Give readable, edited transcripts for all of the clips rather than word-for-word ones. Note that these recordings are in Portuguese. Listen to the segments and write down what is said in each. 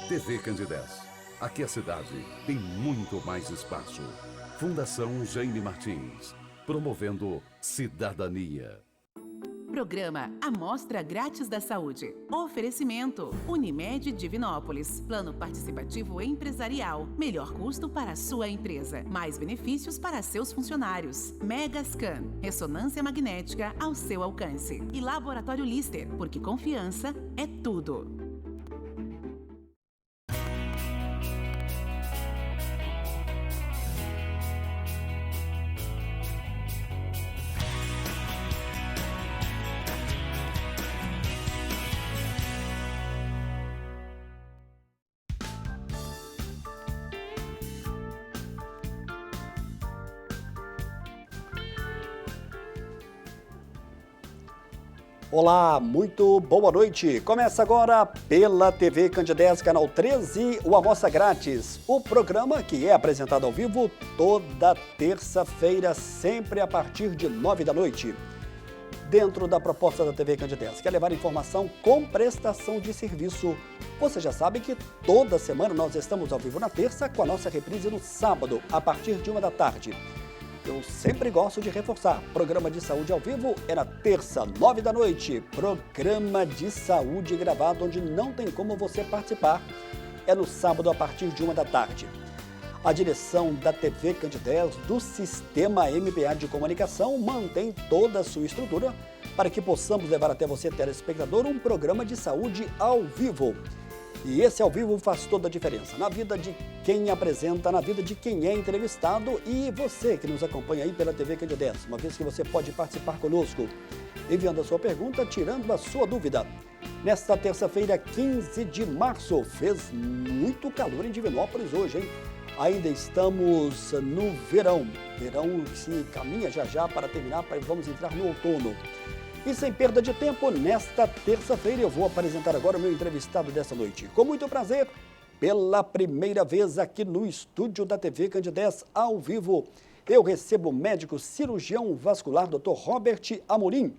TV Candidez. Aqui a cidade tem muito mais espaço. Fundação Jaime Martins, promovendo cidadania. Programa Amostra Grátis da Saúde. Oferecimento Unimed Divinópolis. Plano participativo empresarial. Melhor custo para a sua empresa. Mais benefícios para seus funcionários. Megascan. Ressonância magnética ao seu alcance. E Laboratório Lister, porque confiança é tudo. Olá, muito boa noite. Começa agora pela TV Candidez, canal 13, o Amostra Grátis. O programa que é apresentado ao vivo toda terça-feira, sempre a partir de 9 da noite. Dentro da proposta da TV Candidez, que é levar informação com prestação de serviço. Você já sabe que toda semana nós estamos ao vivo na terça, com a nossa reprise no sábado, a partir de 1 da tarde. Eu sempre gosto de reforçar, programa de saúde ao vivo é na terça, 9 da noite. Programa de saúde gravado, onde não tem como você participar, é no sábado, a partir de 1 da tarde. A direção da TV Candidez, do Sistema MPA de Comunicação, mantém toda a sua estrutura para que possamos levar até você, telespectador, um programa de saúde ao vivo. E esse ao vivo faz toda a diferença na vida de quem apresenta, na vida de quem é entrevistado e você que nos acompanha aí pela TV Candidez, uma vez que você pode participar conosco, enviando a sua pergunta, tirando a sua dúvida. Nesta terça-feira, 15 de março, fez muito calor em Divinópolis hoje, hein? Ainda estamos no verão que se caminha já para terminar, vamos entrar no outono. E sem perda de tempo, nesta terça-feira eu vou apresentar agora o meu entrevistado dessa noite. Com muito prazer, pela primeira vez aqui no estúdio da TV Candidez, ao vivo, eu recebo o médico cirurgião vascular, Dr. Robert Amorim.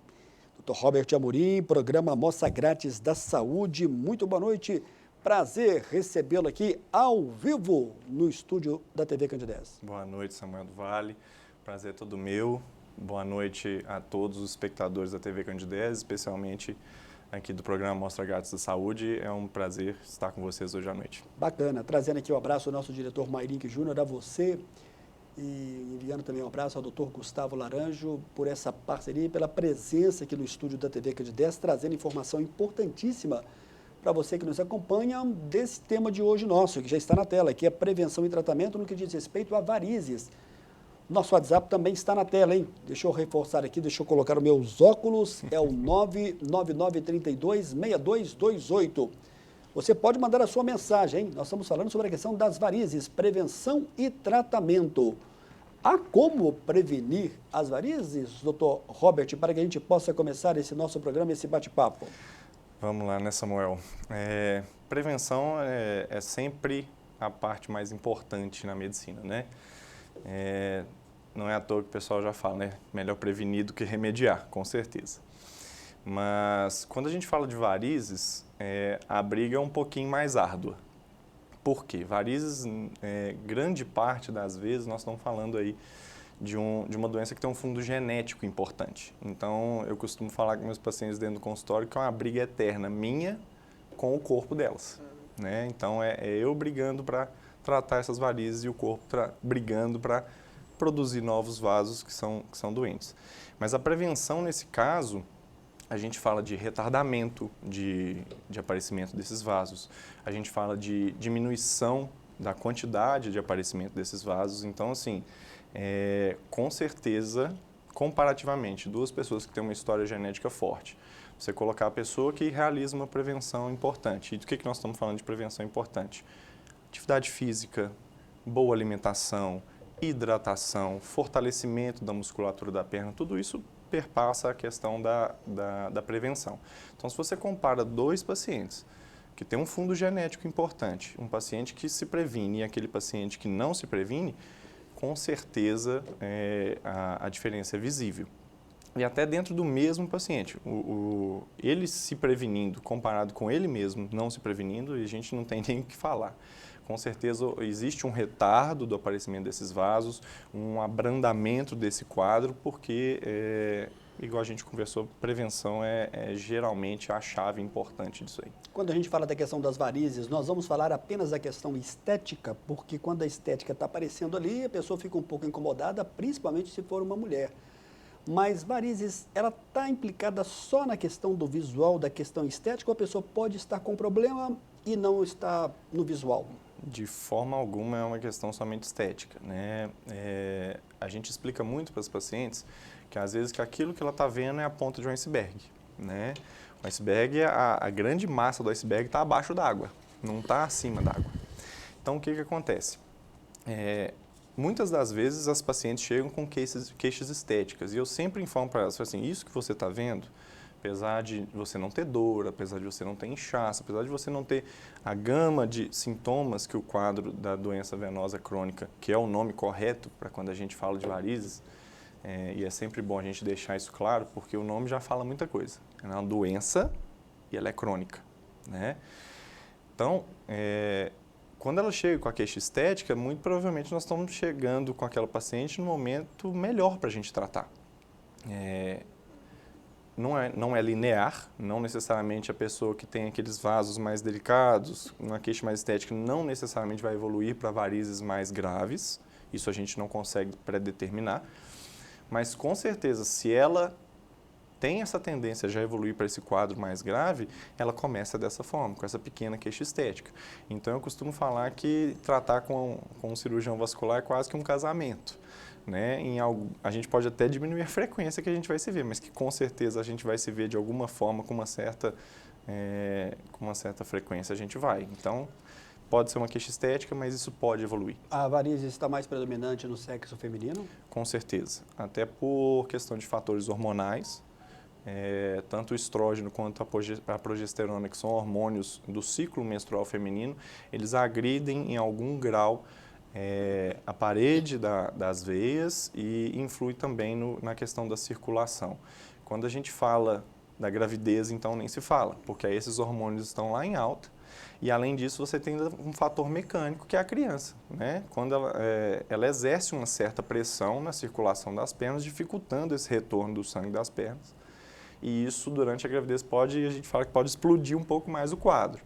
Dr. Robert Amorim, programa Amostra Grátis da Saúde. Muito boa noite, prazer recebê-lo aqui ao vivo no estúdio da TV Candidez. Boa noite, Samuel do Vale, prazer é todo meu. Boa noite a todos os espectadores da TV Candidez, especialmente aqui do programa Amostra Grátis da Saúde. É um prazer estar com vocês hoje à noite. Bacana. Trazendo aqui um abraço ao nosso diretor Mairink Júnior, a você, e enviando também um abraço ao Dr. Gustavo Laranjo por essa parceria e pela presença aqui no estúdio da TV Candidez, trazendo informação importantíssima para você que nos acompanha desse tema de hoje nosso, que já está na tela, que é prevenção e tratamento no que diz respeito a varizes. Nosso WhatsApp também está na tela, hein? Deixa eu reforçar aqui, deixa eu colocar os meus óculos, é o 999326228. Você pode mandar a sua mensagem, hein? Nós estamos falando sobre a questão das varizes, prevenção e tratamento. Há como prevenir as varizes, doutor Robert, para que a gente possa começar esse nosso programa, esse bate-papo? Vamos lá, né, Samuel? Prevenção é sempre a parte mais importante na medicina, né? Não é à toa que o pessoal já fala, né? Melhor prevenir do que remediar, com certeza. Mas quando a gente fala de varizes, a briga é um pouquinho mais árdua. Por quê? Varizes, grande parte das vezes, nós estamos falando aí de uma doença que tem um fundo genético importante. Então, eu costumo falar com meus pacientes dentro do consultório que é uma briga eterna minha com o corpo delas, né? Então, é eu brigando para tratar essas varizes e o corpo brigando para produzir novos vasos que são doentes. Mas a prevenção, nesse caso, a gente fala de retardamento de aparecimento desses vasos, a gente fala de diminuição da quantidade de aparecimento desses vasos. Então, assim, com certeza, comparativamente, duas pessoas que têm uma história genética forte, você colocar a pessoa que realiza uma prevenção importante. E do que nós estamos falando de prevenção importante? Atividade física, boa alimentação, hidratação, fortalecimento da musculatura da perna, tudo isso perpassa a questão da prevenção. Então, se você compara dois pacientes que têm um fundo genético importante, um paciente que se previne e aquele paciente que não se previne, com certeza a diferença é visível. e até dentro do mesmo paciente. Ele se prevenindo comparado com ele mesmo não se prevenindo, e a gente não tem nem o que falar. Com certeza existe um retardo do aparecimento desses vasos, um abrandamento desse quadro, porque, igual a gente conversou, prevenção é geralmente a chave importante disso aí. Quando a gente fala da questão das varizes, nós vamos falar apenas da questão estética, porque quando a estética está aparecendo ali, a pessoa fica um pouco incomodada, principalmente se for uma mulher. Mas varizes, ela está implicada só na questão do visual, da questão estética, ou a pessoa pode estar com problema e não está no visual? De forma alguma é uma questão somente estética, né? A gente explica muito para os pacientes que às vezes que aquilo que ela está vendo é a ponta de um iceberg, né? O iceberg, a grande massa do iceberg está abaixo d'água, não está acima d'água. Então, o que acontece? Muitas das vezes as pacientes chegam com queixas estéticas e eu sempre informo para elas, assim, isso que você está vendo, apesar de você não ter dor, apesar de você não ter inchaço, apesar de você não ter a gama de sintomas que o quadro da doença venosa crônica, que é o nome correto para quando a gente fala de varizes, e é sempre bom a gente deixar isso claro, porque o nome já fala muita coisa. É uma doença e ela é crônica, né? Então, quando ela chega com a queixa estética, muito provavelmente nós estamos chegando com aquela paciente no momento melhor para a gente tratar. Não é linear, não necessariamente a pessoa que tem aqueles vasos mais delicados, uma queixa mais estética, não necessariamente vai evoluir para varizes mais graves, isso a gente não consegue predeterminar, mas com certeza, se ela tem essa tendência a já evoluir para esse quadro mais grave, ela começa dessa forma, com essa pequena queixa estética. Então, eu costumo falar que tratar com um cirurgião vascular é quase que um casamento, né? A gente pode até diminuir a frequência que a gente vai se ver, mas que com certeza a gente vai se ver de alguma forma, com uma certa frequência a gente vai. Então, pode ser uma queixa estética, mas isso pode evoluir. A varizes está mais predominante no sexo feminino? Com certeza, até por questão de fatores hormonais, tanto o estrógeno quanto a progesterona, que são hormônios do ciclo menstrual feminino, eles agridem em algum grau a parede das veias e influi também na questão da circulação. Quando a gente fala da gravidez, então nem se fala, porque aí esses hormônios estão lá em alta e além disso você tem um fator mecânico que é a criança, né? Quando ela exerce uma certa pressão na circulação das pernas, dificultando esse retorno do sangue das pernas. E isso, durante a gravidez, a gente fala que pode explodir um pouco mais o quadro.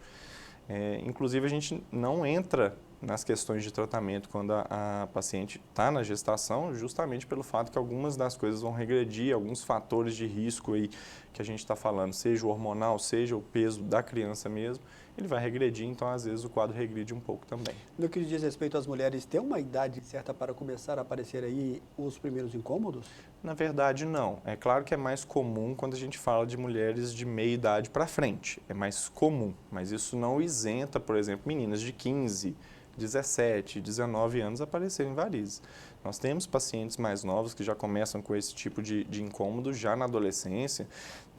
Inclusive, a gente não entra nas questões de tratamento quando a paciente está na gestação, justamente pelo fato que algumas das coisas vão regredir, alguns fatores de risco aí que a gente está falando, seja o hormonal, seja o peso da criança mesmo, ele vai regredir, então às vezes o quadro regride um pouco também. No que diz respeito às mulheres, tem uma idade certa para começar a aparecer aí os primeiros incômodos? Na verdade, não. É claro que é mais comum quando a gente fala de mulheres de meia idade para frente. É mais comum, mas isso não isenta, por exemplo, meninas de 15, 17, 19 anos aparecerem varizes. Nós temos pacientes mais novos que já começam com esse tipo de incômodo já na adolescência.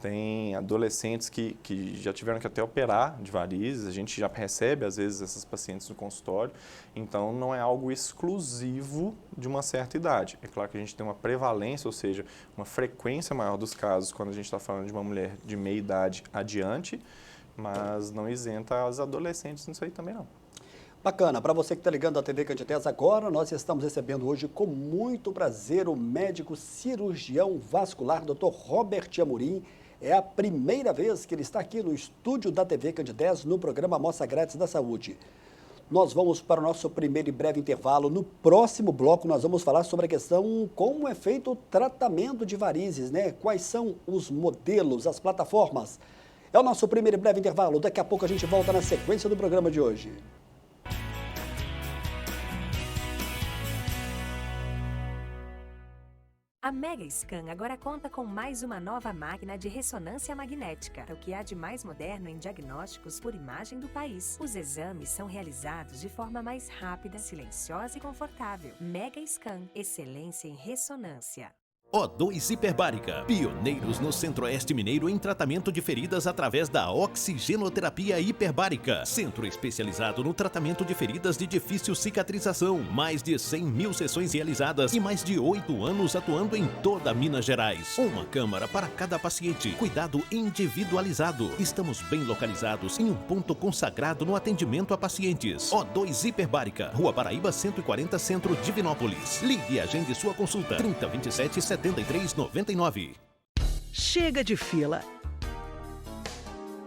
Tem adolescentes que já tiveram que até operar de varizes, a gente já recebe às vezes essas pacientes no consultório, então não é algo exclusivo de uma certa idade. É claro que a gente tem uma prevalência, ou seja, uma frequência maior dos casos quando a gente está falando de uma mulher de meia idade adiante, mas não isenta as adolescentes nisso aí também não. Bacana, para você que está ligando à TV Candidez agora, nós estamos recebendo hoje com muito prazer o médico cirurgião vascular, Dr. Robert Amorim. É a primeira vez que ele está aqui no estúdio da TV Candidez, no programa Amostra Grátis da Saúde. Nós vamos para o nosso primeiro e breve intervalo. No próximo bloco, nós vamos falar sobre a questão como é feito o tratamento de varizes, né? Quais são os modelos, as plataformas. É o nosso primeiro e breve intervalo. Daqui a pouco a gente volta na sequência do programa de hoje. A Megascan agora conta com mais uma nova máquina de ressonância magnética, o que há de mais moderno em diagnósticos por imagem do país. Os exames são realizados de forma mais rápida, silenciosa e confortável. Megascan, excelência em ressonância. O2 Hiperbárica, pioneiros no Centro-Oeste Mineiro em tratamento de feridas através da oxigenoterapia hiperbárica. Centro especializado no tratamento de feridas de difícil cicatrização. Mais de 100.000 sessões realizadas e mais de 8 anos atuando em toda Minas Gerais. Uma câmara para cada paciente. Cuidado individualizado. Estamos bem localizados em um ponto consagrado no atendimento a pacientes. O2 Hiperbárica, Rua Paraíba 140, Centro, Divinópolis. Ligue e agende sua consulta. 3027 7399. Chega de fila.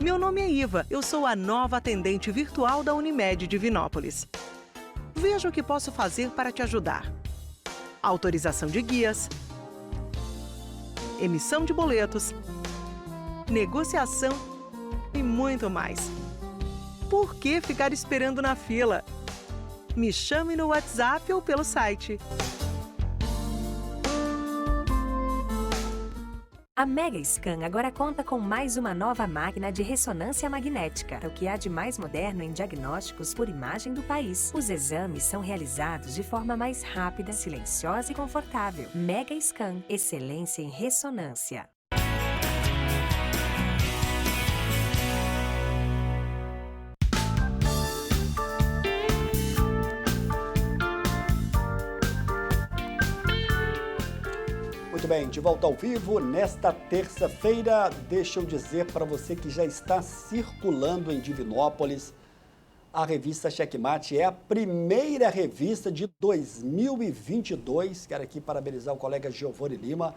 Meu nome é Iva, eu sou a nova atendente virtual da Unimed Divinópolis. Veja o que posso fazer para te ajudar. Autorização de guias, emissão de boletos, negociação e muito mais. Por que ficar esperando na fila? Me chame no WhatsApp ou pelo site. A Mega Scan agora conta com mais uma nova máquina de ressonância magnética, o que há de mais moderno em diagnósticos por imagem do país. Os exames são realizados de forma mais rápida, silenciosa e confortável. Mega Scan, excelência em ressonância. Muito bem, de volta ao vivo, nesta terça-feira, deixa eu dizer para você que já está circulando em Divinópolis a revista Checkmate, é a primeira revista de 2022, quero aqui parabenizar o colega Giovanni Lima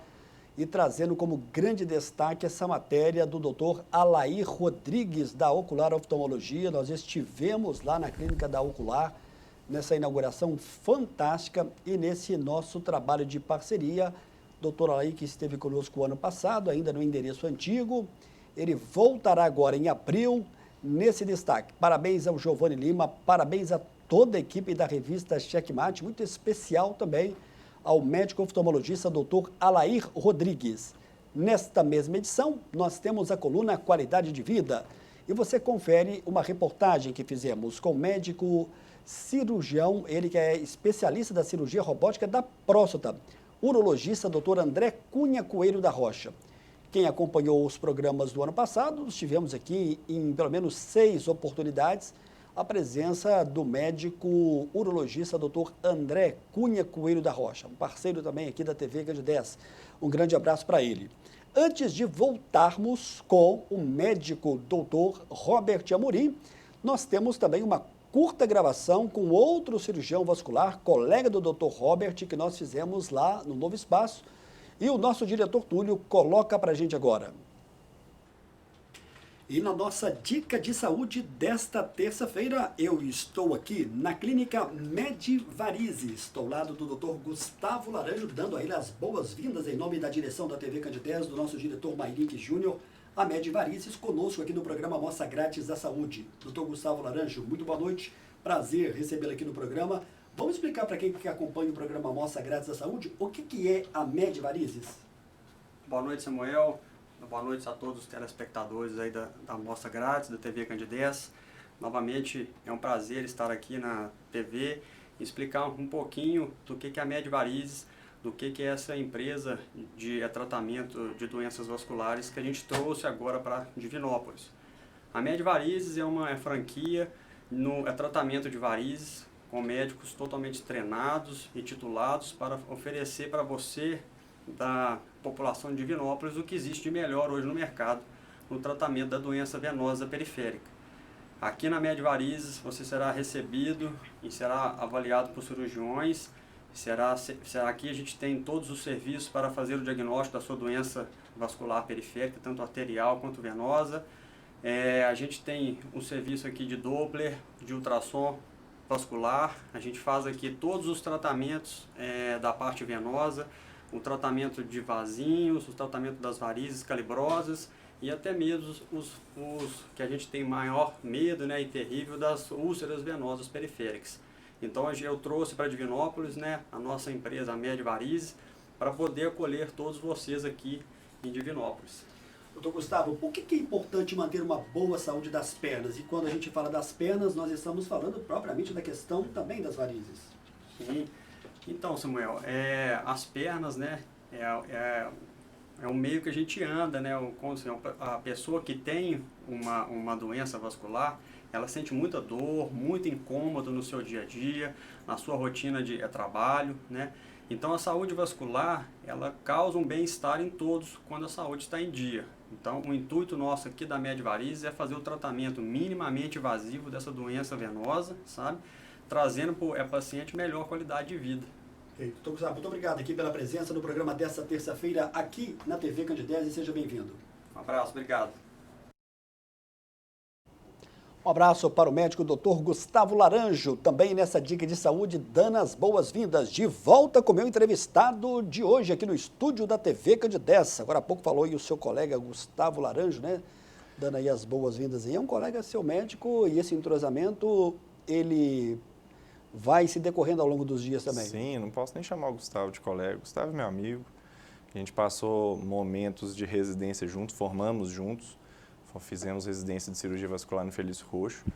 e trazendo como grande destaque essa matéria do Dr. Alair Rodrigues, da Ocular Oftalmologia. Nós estivemos lá na clínica da Ocular, nessa inauguração fantástica e nesse nosso trabalho de parceria. Doutor Alair, que esteve conosco o ano passado, ainda no endereço antigo, ele voltará agora em abril nesse destaque. Parabéns ao Giovanni Lima, parabéns a toda a equipe da revista Checkmate, muito especial também ao médico oftalmologista Dr. Alair Rodrigues. Nesta mesma edição, nós temos a coluna Qualidade de Vida e você confere uma reportagem que fizemos com o médico cirurgião, ele que é especialista da cirurgia robótica da próstata, urologista Dr. André Cunha Coelho da Rocha. Quem acompanhou os programas do ano passado, tivemos aqui em pelo menos 6 oportunidades a presença do médico urologista Dr. André Cunha Coelho da Rocha, um parceiro também aqui da TV Cand 10. Um grande abraço para ele. Antes de voltarmos com o médico Dr. Robert Amorim, nós temos também uma curta gravação com outro cirurgião vascular, colega do Dr. Robert, que nós fizemos lá no Novo Espaço. E o nosso diretor Túlio coloca para a gente agora. E na nossa dica de saúde desta terça-feira, eu estou aqui na clínica Medvarizes. Estou ao lado do Dr. Gustavo Laranjo, dando a ele as boas-vindas em nome da direção da TV Cand 10, do nosso diretor Mairink Júnior. A Medvarizes conosco aqui no programa Amostra Grátis da Saúde. Dr. Gustavo Laranjo, muito boa noite, prazer recebê-lo aqui no programa. Vamos explicar para quem que acompanha o programa Amostra Grátis da Saúde o que é a Medvarizes? Boa noite, Samuel. Boa noite a todos os telespectadores aí da Amostra Grátis, da TV Cand 10. Novamente, é um prazer estar aqui na TV e explicar um pouquinho do que é a Medvarizes, do que é essa empresa de tratamento de doenças vasculares que a gente trouxe agora para Divinópolis. A Medvarizes é uma franquia no tratamento de varizes com médicos totalmente treinados e titulados para oferecer para você, da população de Divinópolis, o que existe de melhor hoje no mercado no tratamento da doença venosa periférica. Aqui na Medvarizes você será recebido e será avaliado por cirurgiões. Aqui a gente tem todos os serviços para fazer o diagnóstico da sua doença vascular periférica, tanto arterial quanto venosa. A gente tem um serviço aqui de Doppler, de ultrassom vascular. A gente faz aqui todos os tratamentos da parte venosa, o tratamento de vasinhos, o tratamento das varizes calibrosas e até mesmo os que a gente tem maior medo, né, e terrível, das úlceras venosas periféricas. Então eu trouxe para Divinópolis, né, a nossa empresa, a Medvarizes, para poder acolher todos vocês aqui em Divinópolis. Doutor Gustavo, por que é importante manter uma boa saúde das pernas? E quando a gente fala das pernas, nós estamos falando propriamente da questão também das varizes. Sim. Então, Samuel, as pernas, né, é um meio que a gente anda, né? A pessoa que tem uma doença vascular, ela sente muita dor, muito incômodo no seu dia a dia, na sua rotina de trabalho, né? Então a saúde vascular, ela causa um bem-estar em todos quando a saúde está em dia. Então o intuito nosso aqui da Medvarizes é fazer o tratamento minimamente invasivo dessa doença venosa, sabe? Trazendo para o paciente melhor qualidade de vida. Doutor Gustavo, muito obrigado aqui pela presença no programa desta terça-feira aqui na TV Candidez e seja bem-vindo. Um abraço, obrigado. Um abraço para o médico Dr. Gustavo Laranjo, também nessa dica de saúde, dando as boas-vindas. De volta com o meu entrevistado de hoje aqui no estúdio da TV Candidez. Agora há pouco falou aí o seu colega Gustavo Laranjo, né? Dando aí as boas-vindas. É um colega seu médico e esse entrosamento, ele vai se decorrendo ao longo dos dias também. Sim, não posso nem chamar o Gustavo de colega. O Gustavo é meu amigo. A gente passou momentos de residência juntos, formamos juntos. Fizemos residência de cirurgia vascular no Felício Roxo.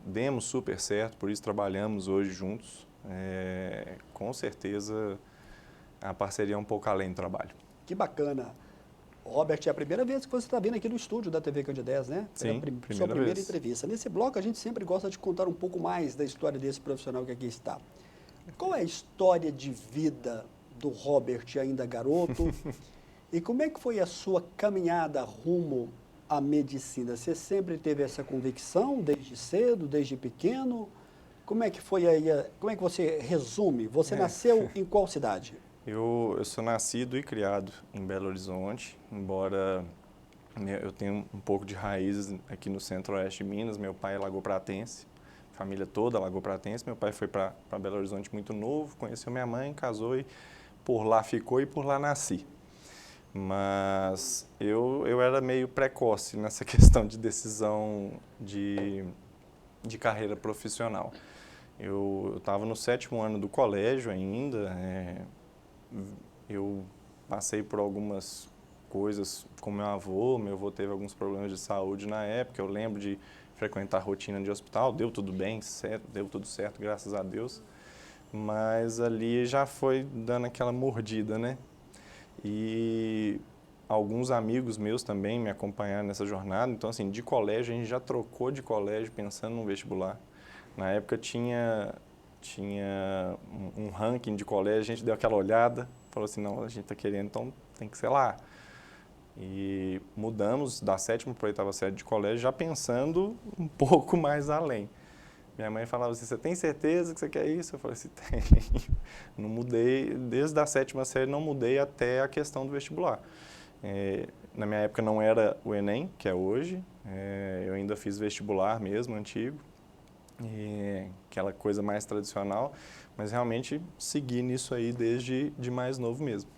Demos super certo, por isso trabalhamos hoje juntos. Com certeza a parceria é um pouco além do trabalho. Que bacana. Robert, é a primeira vez que você está vindo aqui no estúdio da TV Candidez, né? Sim, sua primeira entrevista. Nesse bloco a gente sempre gosta de contar um pouco mais da história desse profissional que aqui está. Qual é a história de vida do Robert, ainda garoto? E como é que foi a sua caminhada rumo à medicina? Você sempre teve essa convicção, desde cedo, desde pequeno? Como é que foi aí? Como é que você resume? Você nasceu em qual cidade? Eu sou nascido e criado em Belo Horizonte, embora eu tenha um pouco de raízes aqui no centro-oeste de Minas. Meu pai é lagopratense, família toda lagopratense. Meu pai foi para Belo Horizonte muito novo, conheceu minha mãe, casou e por lá ficou e por lá nasci. Mas eu era meio precoce nessa questão de decisão de carreira profissional. Eu estava no 7º ano do colégio ainda. Eu passei por algumas coisas com meu avô teve alguns problemas de saúde na época. Eu lembro de frequentar a rotina de hospital, deu tudo bem, deu tudo certo, graças a Deus. Mas ali já foi dando aquela mordida, né? E alguns amigos meus também me acompanharam nessa jornada. Então, assim, de colégio, a gente já trocou de colégio pensando no vestibular. Na época tinha um ranking de colégio, a gente deu aquela olhada, falou assim, não, a gente está querendo, então tem que ser lá. E mudamos da 7ª para a 8ª série de colégio, já pensando um pouco mais além. Minha mãe falava assim, você tem certeza que você quer isso? Eu falei assim, tenho. Não mudei, desde a 7ª série não mudei até a questão do vestibular. Na minha época não era o Enem, que é hoje, eu ainda fiz vestibular mesmo, antigo. Aquela coisa mais tradicional, mas realmente segui nisso aí desde de mais novo mesmo.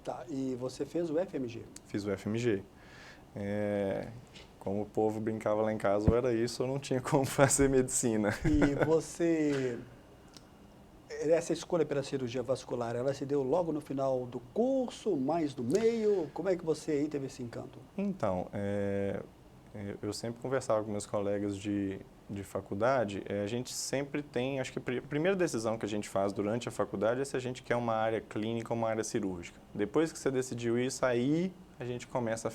Tá, e você fez o FMG? Fiz o FMG. Como o povo brincava lá em casa, ou era isso ou não tinha como fazer medicina. E você, essa escolha pela cirurgia vascular, ela se deu logo no final do curso, mais no meio? Como é que você aí teve esse encanto? Então, eu sempre conversava com meus colegas de faculdade, a gente sempre tem, acho que a primeira decisão que a gente faz durante a faculdade é se a gente quer uma área clínica ou uma área cirúrgica. Depois que você decidiu isso, aí a gente começa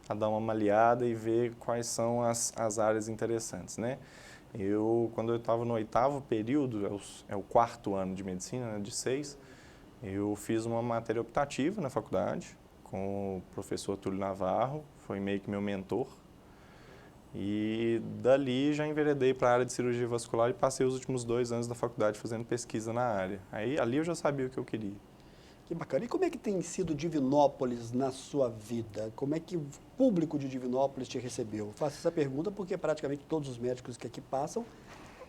a dar uma maleada e ver quais são as áreas interessantes, né? Quando eu estava no 8º período, é o 4º ano de medicina, né, de 6, eu fiz uma matéria optativa na faculdade com o professor Túlio Navarro, foi meio que meu mentor. E dali já enveredei para a área de cirurgia vascular e passei os últimos 2 anos da faculdade fazendo pesquisa na área. Aí ali eu já sabia o que eu queria. Que bacana. E como é que tem sido Divinópolis na sua vida? Como é que o público de Divinópolis te recebeu? Eu faço essa pergunta porque praticamente todos os médicos que aqui passam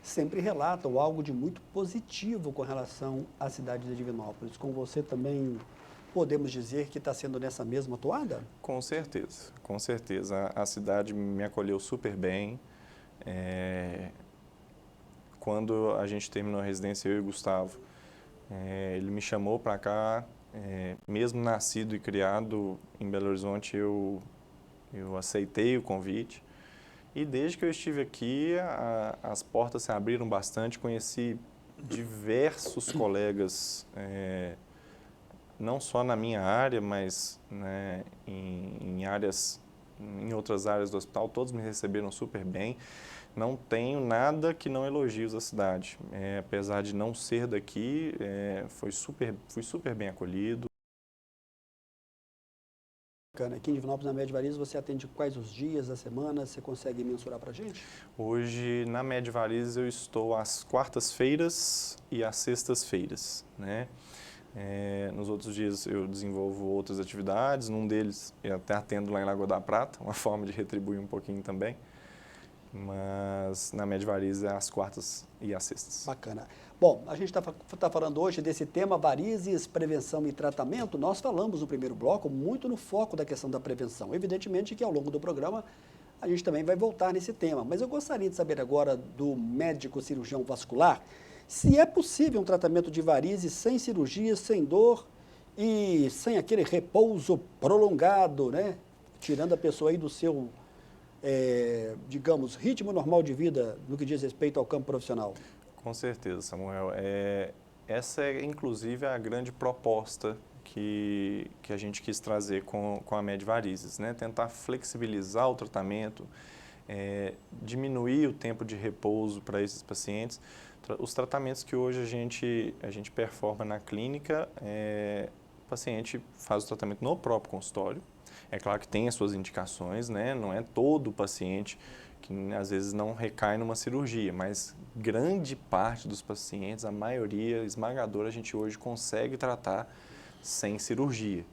sempre relatam algo de muito positivo com relação à cidade de Divinópolis. Com você também podemos dizer que está sendo nessa mesma toada? Com certeza, com certeza. A cidade me acolheu super bem. Quando a gente terminou a residência, eu e o Gustavo, ele me chamou para cá, mesmo nascido e criado em Belo Horizonte, eu aceitei o convite. E desde que eu estive aqui, as portas se abriram bastante, conheci diversos colegas não só na minha área, mas né, em outras áreas do hospital, todos me receberam super bem. Não tenho nada que não elogios da cidade. Apesar de não ser daqui, fui super bem acolhido. Aqui em Divinópolis, na Med Varize, você atende quais os dias da semana? Você consegue mensurar para a gente? Hoje, na Med Varize, eu estou às quartas-feiras e às sextas-feiras, né? Nos outros dias eu desenvolvo outras atividades, num deles eu até atendo lá em Lagoa da Prata, uma forma de retribuir um pouquinho também, mas na Med Varize é às quartas e às sextas. Bacana. Bom, a gente está falando hoje desse tema varizes, prevenção e tratamento. Nós falamos no primeiro bloco muito no foco da questão da prevenção. Evidentemente que ao longo do programa a gente também vai voltar nesse tema, mas eu gostaria de saber agora do médico cirurgião vascular se é possível um tratamento de varizes sem cirurgia, sem dor e sem aquele repouso prolongado, né? Tirando a pessoa aí do seu, digamos, ritmo normal de vida no que diz respeito ao campo profissional. Com certeza, Samuel. Essa é, inclusive, a grande proposta que a gente quis trazer com a Med Varizes, né? Tentar flexibilizar o tratamento, diminuir o tempo de repouso para esses pacientes. Os tratamentos que hoje a gente performa na clínica, o paciente faz o tratamento no próprio consultório. É claro que tem as suas indicações, né? Não é todo paciente que às vezes não recai numa cirurgia, mas grande parte dos pacientes, a maioria esmagadora, a gente hoje consegue tratar sem cirurgia.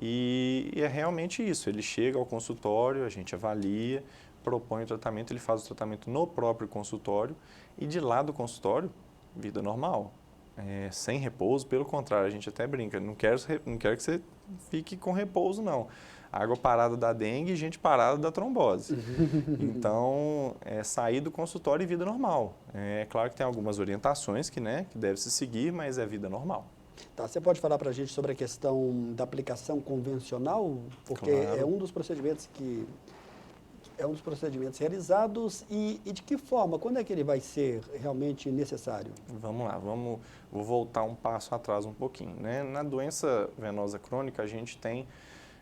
E é realmente isso, ele chega ao consultório, a gente avalia, propõe o tratamento, ele faz o tratamento no próprio consultório e de lá do consultório, vida normal, sem repouso, pelo contrário, a gente até brinca, não quero que você fique com repouso não. Água parada da dengue e gente parada da trombose. Então, sair do consultório e vida normal. É claro que tem algumas orientações que deve se seguir, mas é vida normal. Tá, você pode falar para a gente sobre a questão da aplicação convencional? Porque claro. é um dos procedimentos realizados e de que forma? Quando é que ele vai ser realmente necessário? Vamos lá, vou voltar um passo atrás um pouquinho, né? Na doença venosa crônica, a gente tem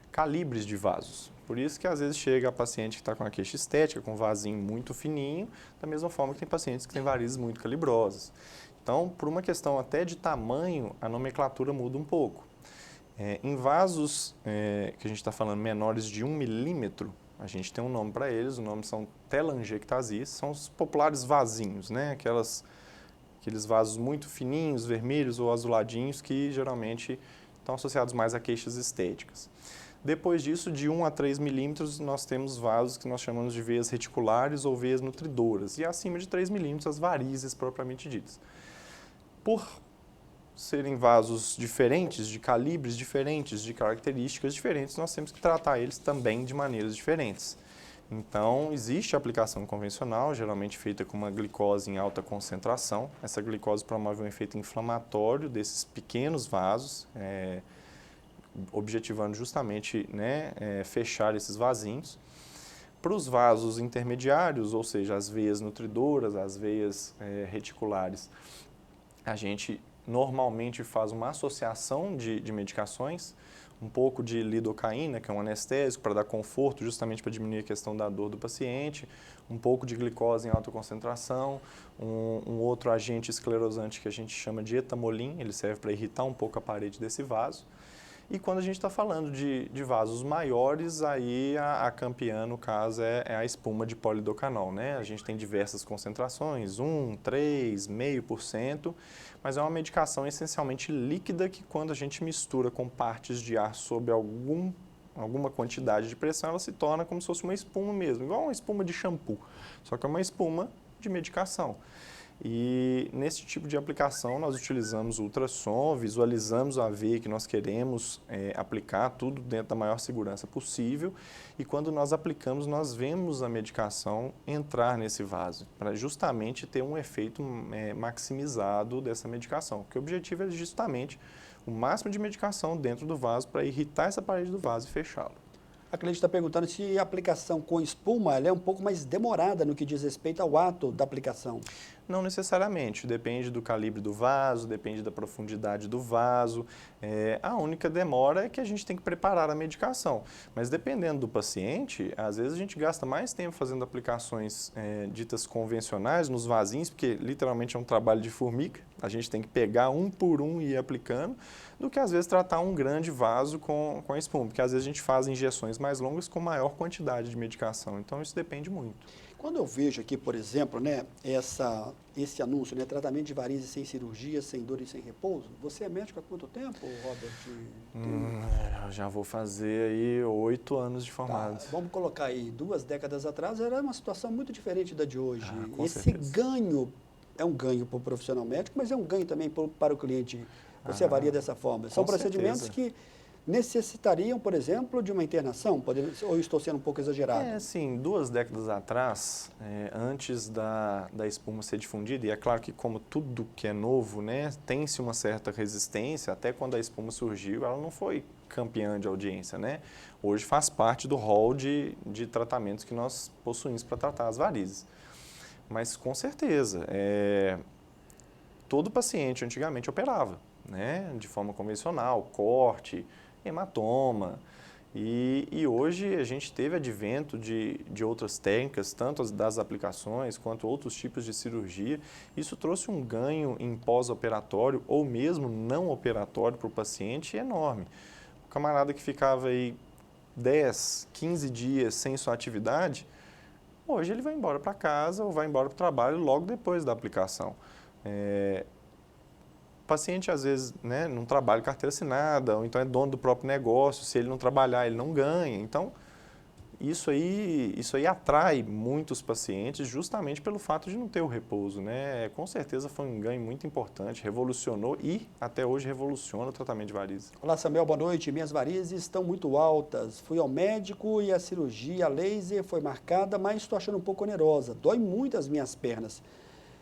calibres de vasos. Por isso que às vezes chega a paciente que está com a queixa estética, com um vasinho muito fininho, da mesma forma que tem pacientes que têm varizes muito calibrosas. Então, por uma questão até de tamanho, a nomenclatura muda um pouco. Em vasos que a gente está falando menores de 1 milímetro, a gente tem um nome para eles, o nome são telangiectasias, são os populares vasinhos, né? Aqueles vasos muito fininhos, vermelhos ou azuladinhos, que geralmente estão associados mais a queixas estéticas. Depois disso, de 1 a 3 milímetros, nós temos vasos que nós chamamos de veias reticulares ou veias nutridoras. E acima de 3 milímetros, as varizes propriamente ditas. Por serem vasos diferentes, de calibres diferentes, de características diferentes, nós temos que tratar eles também de maneiras diferentes. Então, existe a aplicação convencional, geralmente feita com uma glicose em alta concentração. Essa glicose promove um efeito inflamatório desses pequenos vasos, objetivando justamente fechar esses vasinhos. Para os vasos intermediários, ou seja, as veias nutridoras, as veias reticulares, a gente normalmente faz uma associação de medicações, um pouco de lidocaína, que é um anestésico para dar conforto, justamente para diminuir a questão da dor do paciente, um pouco de glicose em alta concentração, um outro agente esclerosante que a gente chama de etamolim, ele serve para irritar um pouco a parede desse vaso. E quando a gente está falando de vasos maiores, aí a campeã, no caso, é a espuma de polidocanol, né? A gente tem diversas concentrações, 1, 3, 0,5%, mas é uma medicação essencialmente líquida que quando a gente mistura com partes de ar sob alguma quantidade de pressão, ela se torna como se fosse uma espuma mesmo, igual uma espuma de shampoo, só que é uma espuma de medicação. E nesse tipo de aplicação nós utilizamos ultrassom, visualizamos a veia que nós queremos aplicar, tudo dentro da maior segurança possível, e quando nós aplicamos nós vemos a medicação entrar nesse vaso, para justamente ter um efeito maximizado dessa medicação, porque o objetivo é justamente o máximo de medicação dentro do vaso para irritar essa parede do vaso e fechá-lo. A cliente está perguntando se a aplicação com espuma ela é um pouco mais demorada no que diz respeito ao ato da aplicação. Não necessariamente, depende do calibre do vaso, depende da profundidade do vaso. A única demora é que a gente tem que preparar a medicação. Mas dependendo do paciente, às vezes a gente gasta mais tempo fazendo aplicações ditas convencionais nos vasinhos, porque literalmente é um trabalho de formiga, a gente tem que pegar um por um e ir aplicando, do que às vezes tratar um grande vaso com a espuma, porque às vezes a gente faz injeções mais longas com maior quantidade de medicação, então isso depende muito. Quando eu vejo aqui, por exemplo, né, esse anúncio, né, tratamento de varizes sem cirurgia, sem dor e sem repouso, você é médico há quanto tempo, Robert? Eu já vou fazer aí 8 anos de formado. Tá, vamos colocar aí, 2 décadas atrás era uma situação muito diferente da de hoje. Com Esse certeza. ganho é um ganho para o profissional médico, mas é um ganho também para o cliente. Você avalia dessa forma. São procedimentos certeza. que necessitariam, por exemplo, de uma internação? Ou eu estou sendo um pouco exagerado? Assim, 2 décadas atrás, antes da espuma ser difundida, e é claro que como tudo que é novo, né, tem-se uma certa resistência, até quando a espuma surgiu, ela não foi campeã de audiência, né? Hoje faz parte do rol de tratamentos que nós possuímos para tratar as varizes. Mas com certeza, todo paciente antigamente operava, né, de forma convencional, corte, hematoma, e hoje a gente teve advento de outras técnicas, tanto das aplicações quanto outros tipos de cirurgia. Isso trouxe um ganho em pós-operatório ou mesmo não operatório para o paciente enorme. O camarada que ficava aí 10, 15 dias sem sua atividade, hoje ele vai embora para casa ou vai embora para o trabalho logo depois da aplicação. O paciente, às vezes, né, não trabalha carteira assinada, ou então é dono do próprio negócio, se ele não trabalhar, ele não ganha. Então, isso aí atrai muitos pacientes justamente pelo fato de não ter o repouso, né? Com certeza foi um ganho muito importante, revolucionou e até hoje revoluciona o tratamento de varizes. Olá, Samuel, boa noite. Minhas varizes estão muito altas. Fui ao médico e a cirurgia laser foi marcada, mas estou achando um pouco onerosa. Dói muito as minhas pernas.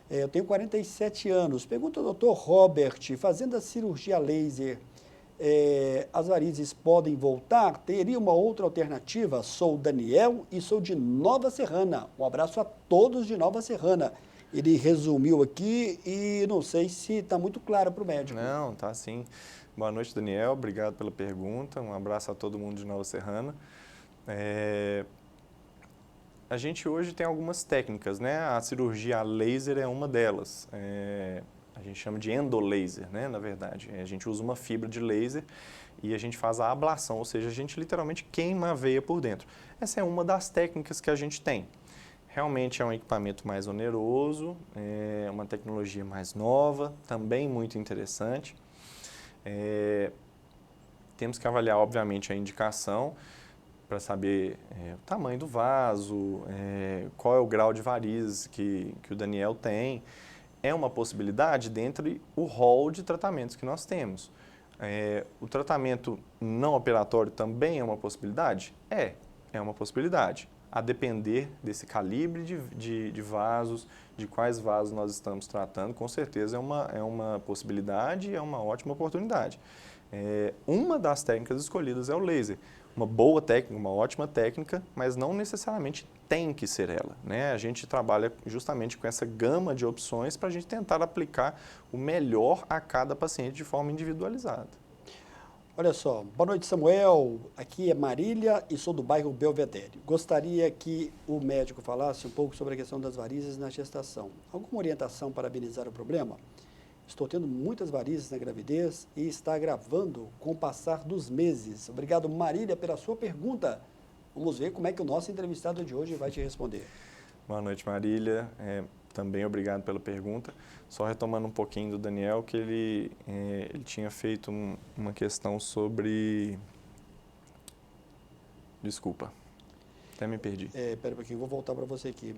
Eu tenho 47 anos. Pergunta ao doutor Robert, fazendo a cirurgia laser, as varizes podem voltar? Teria uma outra alternativa? Sou o Daniel e sou de Nova Serrana. Um abraço a todos de Nova Serrana. Ele resumiu aqui e não sei se está muito claro para o médico. Não, tá sim. Boa noite, Daniel. Obrigado pela pergunta. Um abraço a todo mundo de Nova Serrana. A gente hoje tem algumas técnicas, né? A cirurgia laser é uma delas. A gente chama de endolaser, né? Na verdade, a gente usa uma fibra de laser e a gente faz a ablação, ou seja, a gente literalmente queima a veia por dentro. Essa é uma das técnicas que a gente tem. Realmente é um equipamento mais oneroso, é uma tecnologia mais nova, também muito interessante. Temos que avaliar, obviamente, a indicação para saber o tamanho do vaso, qual é o grau de varizes que o Daniel tem. É uma possibilidade dentre o rol de tratamentos que nós temos. O tratamento não operatório também é uma possibilidade? É uma possibilidade. A depender desse calibre de vasos, de quais vasos nós estamos tratando, com certeza é uma possibilidade e é uma ótima oportunidade. Uma das técnicas escolhidas é o laser. Uma boa técnica, uma ótima técnica, mas não necessariamente tem que ser ela, né? A gente trabalha justamente com essa gama de opções para a gente tentar aplicar o melhor a cada paciente de forma individualizada. Olha só, boa noite, Samuel. Aqui é Marília e sou do bairro Belvedere. Gostaria que o médico falasse um pouco sobre a questão das varizes na gestação. Alguma orientação para amenizar o problema? Estou tendo muitas varizes na gravidez e está agravando com o passar dos meses. Obrigado, Marília, pela sua pergunta. Vamos ver como é que o nosso entrevistado de hoje vai te responder. Boa noite, Marília. Também obrigado pela pergunta. Só retomando um pouquinho do Daniel, que ele tinha feito uma questão sobre... Desculpa, até me perdi. Espera um pouquinho, vou voltar para você aqui.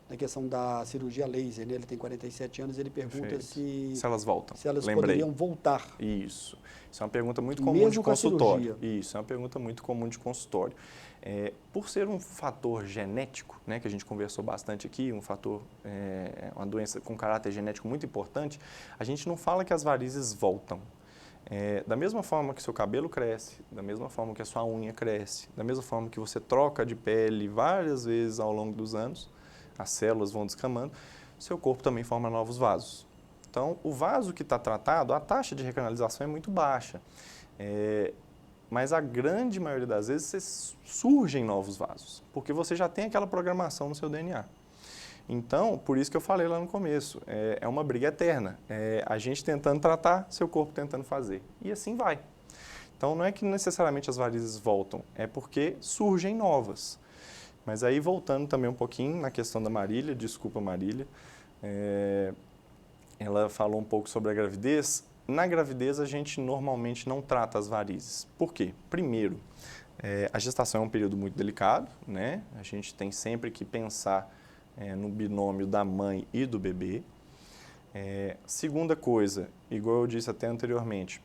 Na questão da cirurgia laser, né? Ele tem 47 anos, ele pergunta se elas voltam. Se elas poderiam voltar. Isso. Isso é uma pergunta muito comum de consultório. Isso, é uma pergunta muito comum de consultório. Por ser um fator genético, né, que a gente conversou bastante aqui, uma doença com caráter genético muito importante, a gente não fala que as varizes voltam. Da mesma forma que seu cabelo cresce, da mesma forma que a sua unha cresce, da mesma forma que você troca de pele várias vezes ao longo dos anos, as células vão descamando, seu corpo também forma novos vasos. Então, o vaso que está tratado, a taxa de recanalização é muito baixa. Mas a grande maioria das vezes surgem novos vasos, porque você já tem aquela programação no seu DNA. Então, por isso que eu falei lá no começo, é uma briga eterna. A gente tentando tratar, seu corpo tentando fazer. E assim vai. Então, não é que necessariamente as varizes voltam, é porque surgem novas. Mas aí, voltando também um pouquinho na questão da Marília, desculpa Marília, ela falou um pouco sobre a gravidez. Na gravidez, a gente normalmente não trata as varizes. Por quê? Primeiro, a gestação é um período muito delicado, né? A gente tem sempre que pensar no binômio da mãe e do bebê. Segunda coisa, igual eu disse até anteriormente,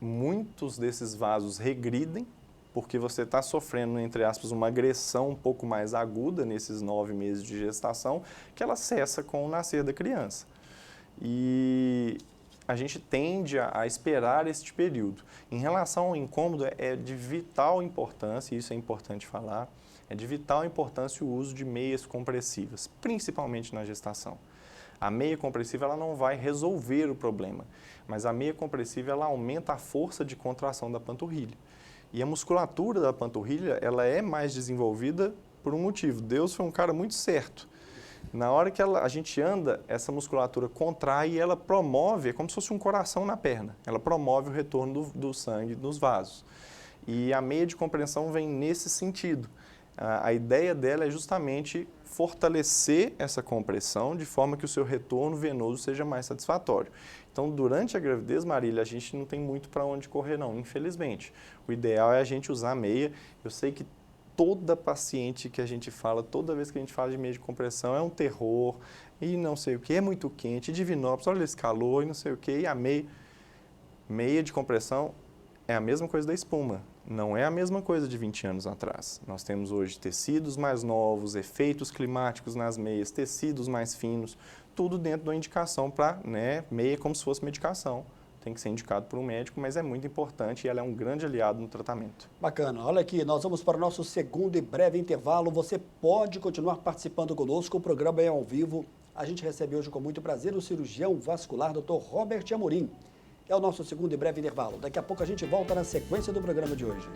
muitos desses vasos regridem, porque você está sofrendo, entre aspas, uma agressão um pouco mais aguda nesses 9 meses de gestação, que ela cessa com o nascer da criança. E a gente tende a esperar este período. Em relação ao incômodo, é de vital importância, e isso é importante falar, é de vital importância o uso de meias compressivas, principalmente na gestação. A meia compressiva ela não vai resolver o problema, mas a meia compressiva ela aumenta a força de contração da panturrilha. E a musculatura da panturrilha ela é mais desenvolvida por um motivo. Deus foi um cara muito certo. Na hora que a gente anda, essa musculatura contrai e ela promove, é como se fosse um coração na perna, ela promove o retorno do sangue nos vasos. E a meia de compressão vem nesse sentido. A ideia dela é justamente fortalecer essa compressão de forma que o seu retorno venoso seja mais satisfatório. Então, durante a gravidez, Marília, a gente não tem muito para onde correr não, infelizmente. O ideal é a gente usar a meia. Eu sei que toda paciente que a gente fala, toda vez que a gente fala de meia de compressão, é um terror, e não sei o que, é muito quente, e Divinópolis, olha esse calor, e não sei o que, e a meia de compressão é a mesma coisa da espuma, não é a mesma coisa de 20 anos atrás. Nós temos hoje tecidos mais novos, efeitos climáticos nas meias, tecidos mais finos, tudo dentro da indicação para, meia como se fosse medicação. Tem que ser indicado por um médico, mas é muito importante e ela é um grande aliado no tratamento. Bacana. Olha aqui, nós vamos para o nosso segundo e breve intervalo. Você pode continuar participando conosco, o programa é ao vivo. A gente recebe hoje com muito prazer o cirurgião vascular, Dr. Robert Amorim. É o nosso segundo e breve intervalo. Daqui a pouco a gente volta na sequência do programa de hoje.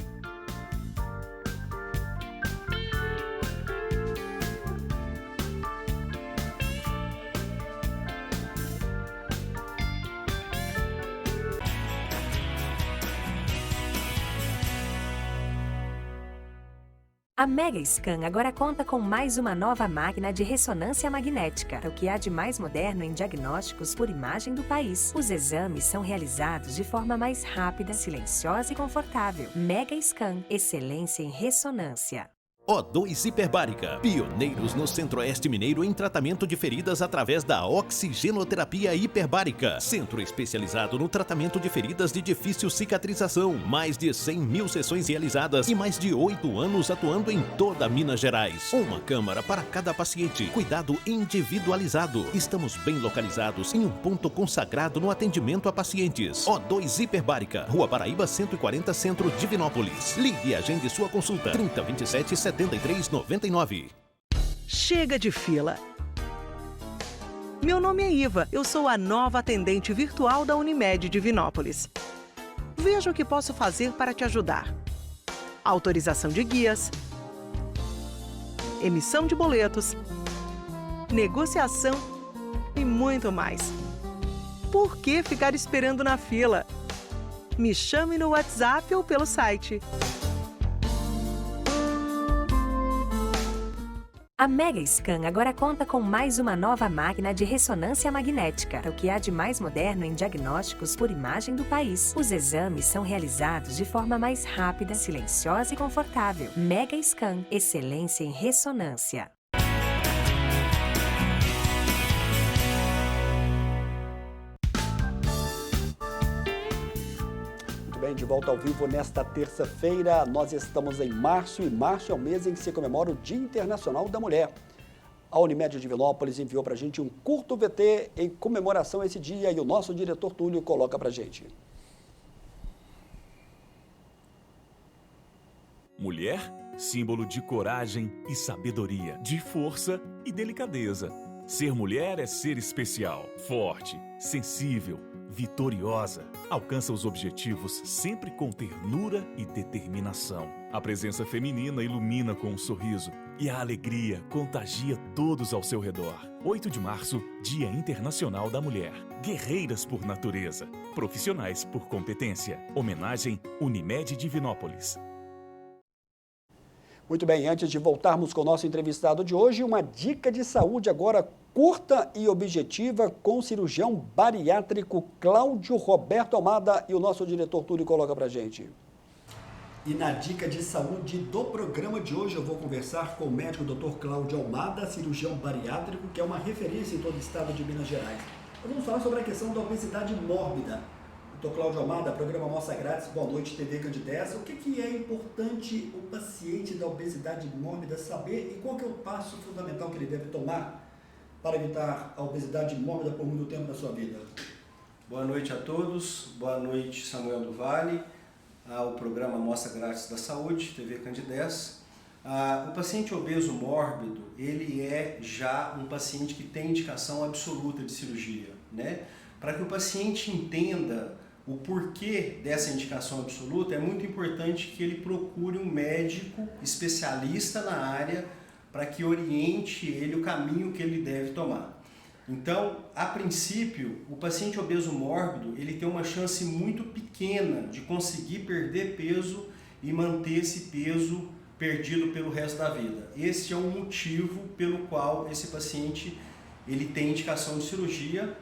A Mega Scan agora conta com mais uma nova máquina de ressonância magnética, o que há de mais moderno em diagnósticos por imagem do país. Os exames são realizados de forma mais rápida, silenciosa e confortável. Mega Scan, excelência em ressonância. O2 Hiperbárica, pioneiros no Centro-Oeste Mineiro em tratamento de feridas através da oxigenoterapia hiperbárica. Centro especializado no tratamento de feridas de difícil cicatrização. Mais de 100.000 sessões realizadas e mais de 8 anos atuando em toda Minas Gerais. Uma câmara para cada paciente. Cuidado individualizado. Estamos bem localizados em um ponto consagrado no atendimento a pacientes. O2 Hiperbárica, Rua Paraíba 140, Centro, Divinópolis. Ligue e agende sua consulta. 3027 7399. Chega de fila. Meu nome é Iva, eu sou a nova atendente virtual da Unimed Divinópolis. Veja o que posso fazer para te ajudar. Autorização de guias, emissão de boletos, negociação e muito mais. Por que ficar esperando na fila? Me chame no WhatsApp ou pelo site. A Mega Scan agora conta com mais uma nova máquina de ressonância magnética, o que há de mais moderno em diagnósticos por imagem do país. Os exames são realizados de forma mais rápida, silenciosa e confortável. Mega Scan, excelência em ressonância. Bem, de volta ao vivo nesta terça-feira. Nós estamos em março e março é o mês em que se comemora o Dia Internacional da Mulher. A Unimed Divinópolis enviou para a gente um curto VT em comemoração a esse dia e o nosso diretor Túlio coloca para a gente. Mulher, símbolo de coragem e sabedoria, de força e delicadeza. Ser mulher é ser especial, forte, sensível, vitoriosa. Alcança os objetivos sempre com ternura e determinação. A presença feminina ilumina com um sorriso e a alegria contagia todos ao seu redor. 8 de março, Dia Internacional da Mulher. Guerreiras por natureza, profissionais por competência. Homenagem Unimed Divinópolis. Muito bem, antes de voltarmos com o nosso entrevistado de hoje, uma dica de saúde agora curta e objetiva com o cirurgião bariátrico Cláudio Roberto Almada e o nosso diretor Túlio coloca pra gente. E na dica de saúde do programa de hoje eu vou conversar com o médico Dr. Cláudio Almada, cirurgião bariátrico, que é uma referência em todo o estado de Minas Gerais. Nós vamos falar sobre a questão da obesidade mórbida. Dr. Cláudio Almada, programa Amostra Grátis, boa noite, TV Candidez. O que é importante o paciente da obesidade mórbida saber e qual que é o passo fundamental que ele deve tomar para evitar a obesidade mórbida por muito tempo da sua vida? Boa noite a todos, boa noite Samuel do Vale, ao programa Amostra Grátis da Saúde, TV Candidez. O paciente obeso mórbido, ele é já um paciente que tem indicação absoluta de cirurgia, né? Para que o paciente entenda o porquê dessa indicação absoluta, é muito importante que ele procure um médico especialista na área para que oriente ele o caminho que ele deve tomar. Então, a princípio, o paciente obeso mórbido, ele tem uma chance muito pequena de conseguir perder peso e manter esse peso perdido pelo resto da vida. Esse é o motivo pelo qual esse paciente ele tem indicação de cirurgia.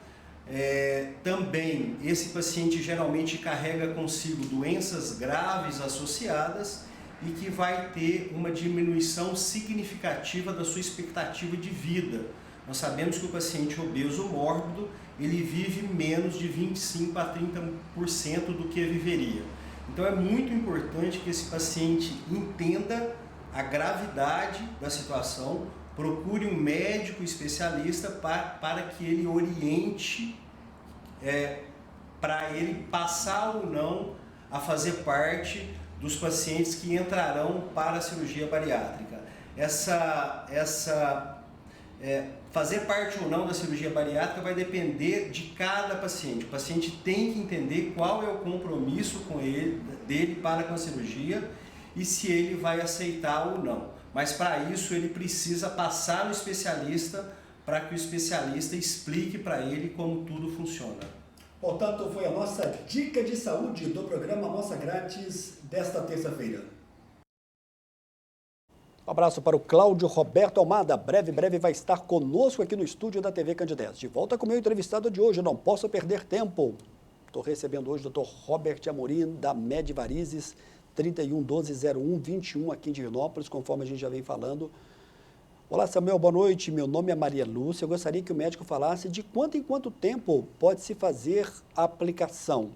Também esse paciente geralmente carrega consigo doenças graves associadas e que vai ter uma diminuição significativa da sua expectativa de vida. Nós sabemos que o paciente obeso mórbido, ele vive menos de 25% a 30% do que viveria. Então é muito importante que esse paciente entenda a gravidade da situação, procure um médico especialista para que ele oriente para ele passar ou não a fazer parte dos pacientes que entrarão para a cirurgia bariátrica. Fazer parte ou não da cirurgia bariátrica vai depender de cada paciente. O paciente tem que entender qual é o compromisso dele para com a cirurgia e se ele vai aceitar ou não. Mas para isso ele precisa passar no especialista para que o especialista explique para ele como tudo funciona. Portanto, foi a nossa dica de saúde do programa Amostra Grátis desta terça-feira. Um abraço para o Cláudio Roberto Almada. Breve vai estar conosco aqui no estúdio da TV Candidez. De volta com o meu entrevistado de hoje, não posso perder tempo. Estou recebendo hoje o Dr. Robert Amorim, da Med Varizes, 3112-0121 aqui em Divinópolis, conforme a gente já vem falando. Olá, Samuel, boa noite. Meu nome é Maria Lúcia. Eu gostaria que o médico falasse de quanto em quanto tempo pode-se fazer a aplicação.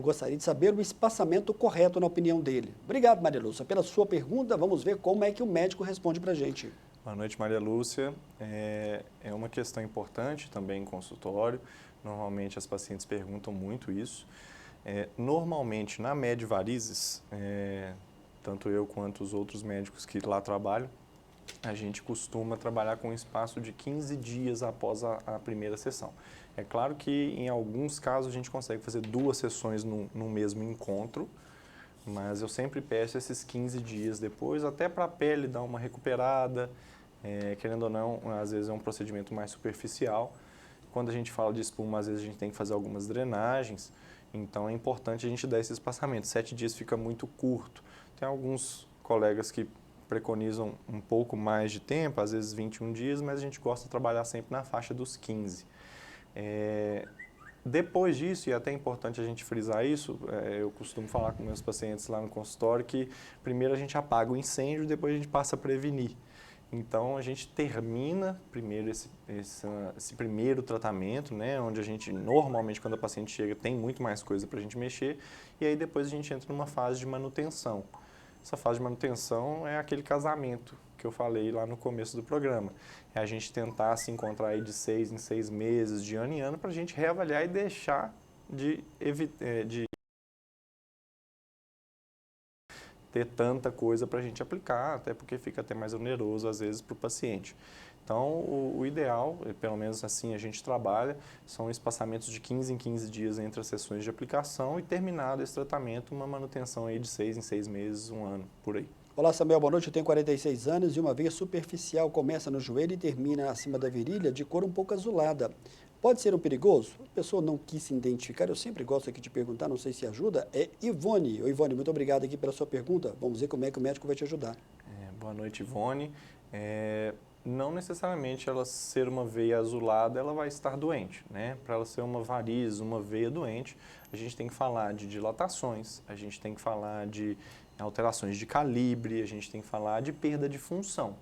Gostaria de saber o espaçamento correto na opinião dele. Obrigado, Maria Lúcia, pela sua pergunta. Vamos ver como é que o médico responde para a gente. Boa noite, Maria Lúcia. É uma questão importante também em consultório. Normalmente as pacientes perguntam muito isso. Normalmente na Med Varizes, tanto eu quanto os outros médicos que lá trabalham, a gente costuma trabalhar com um espaço de 15 dias após a primeira sessão. É claro que em alguns casos a gente consegue fazer 2 sessões no mesmo encontro, mas eu sempre peço esses 15 dias depois, até para a pele dar uma recuperada, querendo ou não, às vezes é um procedimento mais superficial. Quando a gente fala de espuma, às vezes a gente tem que fazer algumas drenagens, então é importante a gente dar esse espaçamento. 7 dias fica muito curto. Tem alguns colegas que preconizam um pouco mais de tempo, às vezes 21 dias, mas a gente gosta de trabalhar sempre na faixa dos 15. Depois disso, e é até importante a gente frisar isso, eu costumo falar com meus pacientes lá no consultório que primeiro a gente apaga o incêndio, depois a gente passa a prevenir. Então a gente termina primeiro esse primeiro tratamento, né, onde a gente normalmente quando a paciente chega tem muito mais coisa para a gente mexer, e aí depois a gente entra numa fase de manutenção. Essa fase de manutenção é aquele casamento que eu falei lá no começo do programa. É a gente tentar se encontrar aí de 6 em 6 meses, de ano em ano, para a gente reavaliar e deixar de ter tanta coisa para a gente aplicar, até porque fica até mais oneroso às vezes para o paciente. Então, o ideal, pelo menos assim a gente trabalha, são espaçamentos de 15 em 15 dias entre as sessões de aplicação e terminado esse tratamento, uma manutenção aí de 6 em 6 meses, 1 ano, por aí. Olá, Samuel, boa noite. Eu tenho 46 anos e uma veia superficial começa no joelho e termina acima da virilha de cor um pouco azulada. Pode ser um perigoso? A pessoa não quis se identificar, eu sempre gosto aqui de perguntar, não sei se ajuda. É Ivone. Ô, Ivone, muito obrigado aqui pela sua pergunta. Vamos ver como é que o médico vai te ajudar. Boa noite, Ivone. Não necessariamente ela ser uma veia azulada, ela vai estar doente, né? Para ela ser uma varize, uma veia doente, a gente tem que falar de dilatações, a gente tem que falar de alterações de calibre, a gente tem que falar de perda de função.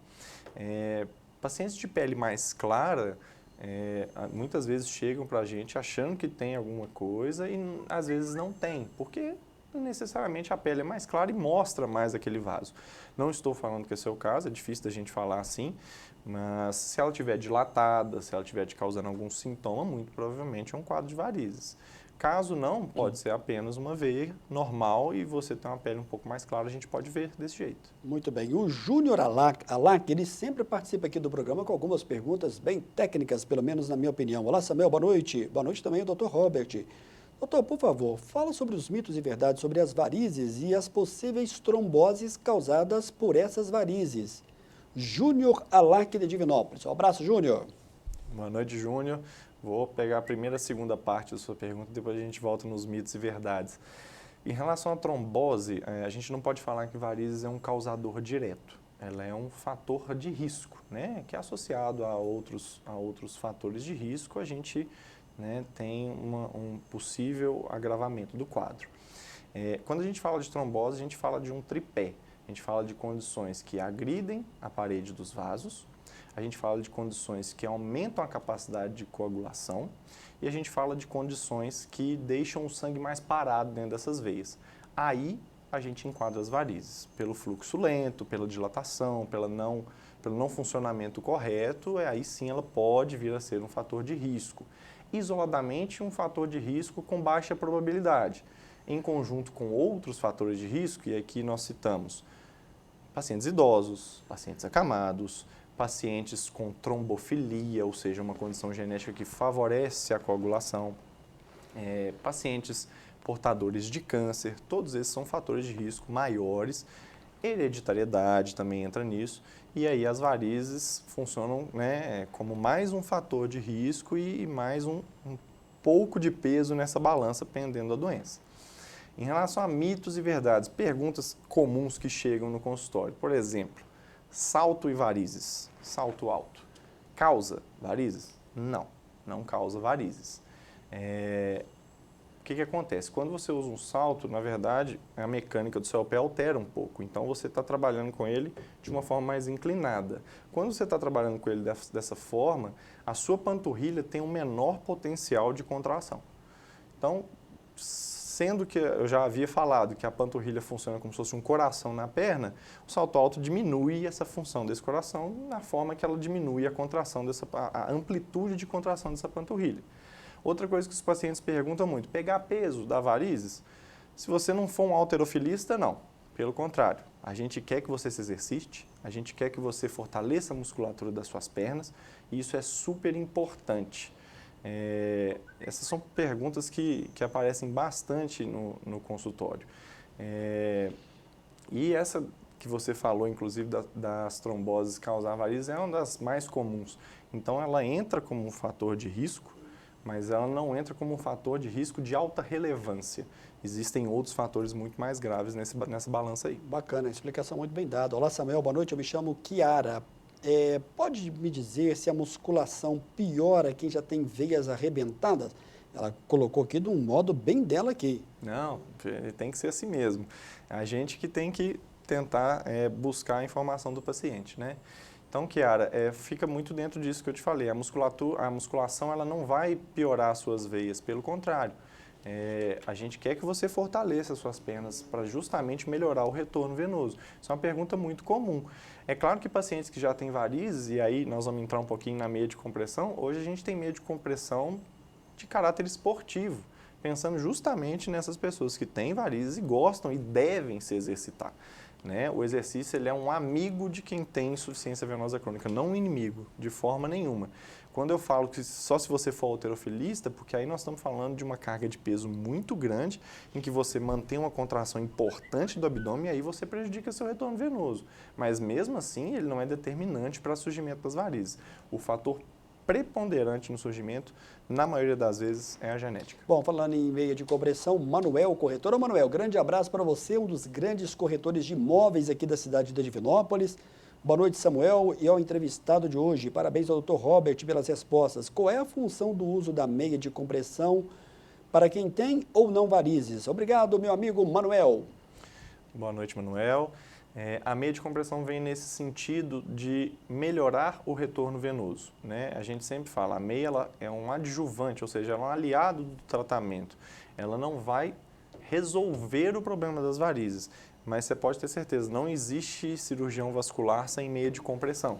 Pacientes de pele mais clara, muitas vezes chegam para a gente achando que tem alguma coisa e às vezes não tem, porque necessariamente a pele é mais clara e mostra mais aquele vaso. Não estou falando que esse é o caso, é difícil da gente falar assim, mas se ela estiver dilatada, se ela estiver te causando algum sintoma, muito provavelmente é um quadro de varizes. Caso não, pode ser apenas uma veia normal e você tem uma pele um pouco mais clara, a gente pode ver desse jeito. Muito bem. O Júnior Alac, ele sempre participa aqui do programa com algumas perguntas bem técnicas, pelo menos na minha opinião. Olá, Samuel, boa noite. Boa noite também ao Dr. Robert. Doutor, por favor, fala sobre os mitos e verdades sobre as varizes e as possíveis tromboses causadas por essas varizes. Júnior Alac de Divinópolis. Um abraço, Júnior. Boa noite, Júnior. Vou pegar a primeira e a segunda parte da sua pergunta, depois a gente volta nos mitos e verdades. Em relação à trombose, a gente não pode falar que varizes é um causador direto. Ela é um fator de risco, né? Que é associado a outros fatores de risco, a gente tem um possível agravamento do quadro. Quando a gente fala de trombose, a gente fala de um tripé. A gente fala de condições que agridem a parede dos vasos, a gente fala de condições que aumentam a capacidade de coagulação e a gente fala de condições que deixam o sangue mais parado dentro dessas veias. Aí a gente enquadra as varizes, pelo fluxo lento, pela dilatação, pelo não funcionamento correto, aí sim ela pode vir a ser um fator de risco. Isoladamente, um fator de risco com baixa probabilidade. Em conjunto com outros fatores de risco, e aqui nós citamos pacientes idosos, pacientes acamados, pacientes com trombofilia, ou seja, uma condição genética que favorece a coagulação, pacientes portadores de câncer, todos esses são fatores de risco maiores. Hereditariedade também entra nisso, e aí as varizes funcionam como mais um fator de risco e mais um pouco de peso nessa balança pendendo da doença. Em relação a mitos e verdades, perguntas comuns que chegam no consultório, por exemplo, salto e varizes, salto alto, causa varizes? Não, não causa varizes. O que acontece? Quando você usa um salto, na verdade, a mecânica do seu pé altera um pouco. Então, você está trabalhando com ele de uma forma mais inclinada. Quando você está trabalhando com ele dessa forma, a sua panturrilha tem um menor potencial de contração. Então, sendo que eu já havia falado que a panturrilha funciona como se fosse um coração na perna, o salto alto diminui essa função desse coração na forma que ela diminui a contração a amplitude de contração dessa panturrilha. Outra coisa que os pacientes perguntam muito, pegar peso dá varizes? Se você não for um halterofilista, não. Pelo contrário, a gente quer que você se exercite, a gente quer que você fortaleça a musculatura das suas pernas e isso é super importante. Essas são perguntas que aparecem bastante no consultório. E essa que você falou, inclusive, das tromboses causar varizes, é uma das mais comuns. Então, ela entra como um fator de risco, mas ela não entra como um fator de risco de alta relevância. Existem outros fatores muito mais graves nessa balança aí. Bacana, explicação muito bem dada. Olá, Samuel, boa noite, eu me chamo Kiara. Pode me dizer se a musculação piora quem já tem veias arrebentadas? Ela colocou aqui de um modo bem dela aqui. Não, tem que ser assim mesmo. A gente que tem que tentar buscar a informação do paciente, né? Então, Kiara, fica muito dentro disso que eu te falei. A musculação ela não vai piorar as suas veias, pelo contrário. A gente quer que você fortaleça as suas pernas para justamente melhorar o retorno venoso. Isso é uma pergunta muito comum. É claro que pacientes que já têm varizes, e aí nós vamos entrar um pouquinho na meia de compressão, hoje a gente tem meia de compressão de caráter esportivo, pensando justamente nessas pessoas que têm varizes e gostam e devem se exercitar. né? O exercício ele é um amigo de quem tem insuficiência venosa crônica, não um inimigo, de forma nenhuma. Quando eu falo que só se você for halterofilista, porque aí nós estamos falando de uma carga de peso muito grande, em que você mantém uma contração importante do abdômen e aí você prejudica seu retorno venoso. Mas mesmo assim, ele não é determinante para o surgimento das varizes. O fator preponderante no surgimento, na maioria das vezes, é a genética. Bom, falando em meia de compressão, Manuel, corretor. Ô, Manuel, grande abraço para você, um dos grandes corretores de imóveis aqui da cidade de Divinópolis. Boa noite, Samuel, e ao entrevistado de hoje. Parabéns ao Dr. Robert pelas respostas. Qual é a função do uso da meia de compressão para quem tem ou não varizes? Obrigado, meu amigo Manuel. Boa noite, Manuel. A meia de compressão vem nesse sentido de melhorar o retorno venoso, né? A gente sempre fala, a meia ela é um adjuvante, ou seja, ela é um aliado do tratamento. Ela não vai resolver o problema das varizes, mas você pode ter certeza, não existe cirurgião vascular sem meia de compressão.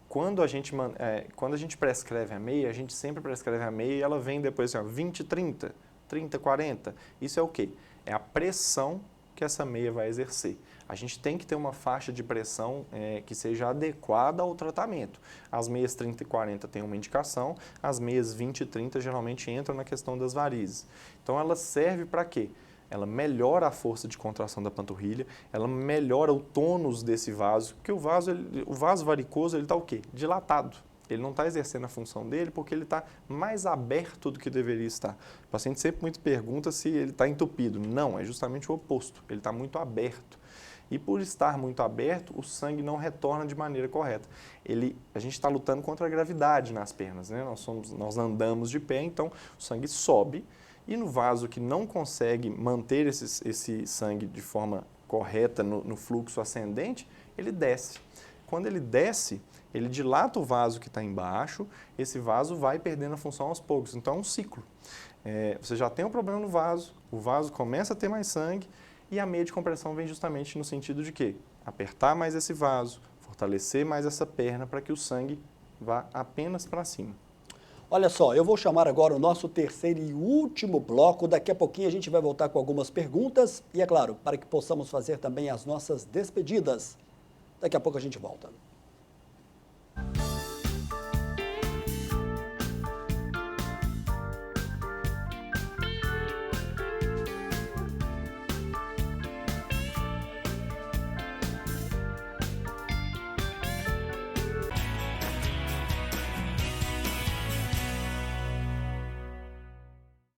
Quando a gente prescreve a meia, a gente sempre prescreve a meia e ela vem depois assim, 20, 30, 30, 40. Isso é o quê? É a pressão que essa meia vai exercer. A gente tem que ter uma faixa de pressão que seja adequada ao tratamento. As meias 30 e 40 têm uma indicação, as meias 20 e 30 geralmente entram na questão das varizes. Então ela serve para quê? Ela melhora a força de contração da panturrilha, ela melhora o tônus desse vaso, porque o vaso varicoso ele está o quê? Dilatado. Ele não está exercendo a função dele porque ele está mais aberto do que deveria estar. O paciente sempre muito pergunta se ele está entupido. Não, é justamente o oposto. Ele está muito aberto. E por estar muito aberto, o sangue não retorna de maneira correta. A gente está lutando contra a gravidade nas pernas, né? Nós andamos de pé, então o sangue sobe e no vaso que não consegue manter esse sangue de forma correta no fluxo ascendente, ele desce. Quando ele desce, ele dilata o vaso que está embaixo, esse vaso vai perdendo a função aos poucos. Então é um ciclo. Você já tem um problema no vaso, o vaso começa a ter mais sangue e a meia de compressão vem justamente no sentido de quê? Apertar mais esse vaso, fortalecer mais essa perna para que o sangue vá apenas para cima. Olha só, eu vou chamar agora o nosso terceiro e último bloco. Daqui a pouquinho a gente vai voltar com algumas perguntas e, é claro, para que possamos fazer também as nossas despedidas. Daqui a pouco a gente volta.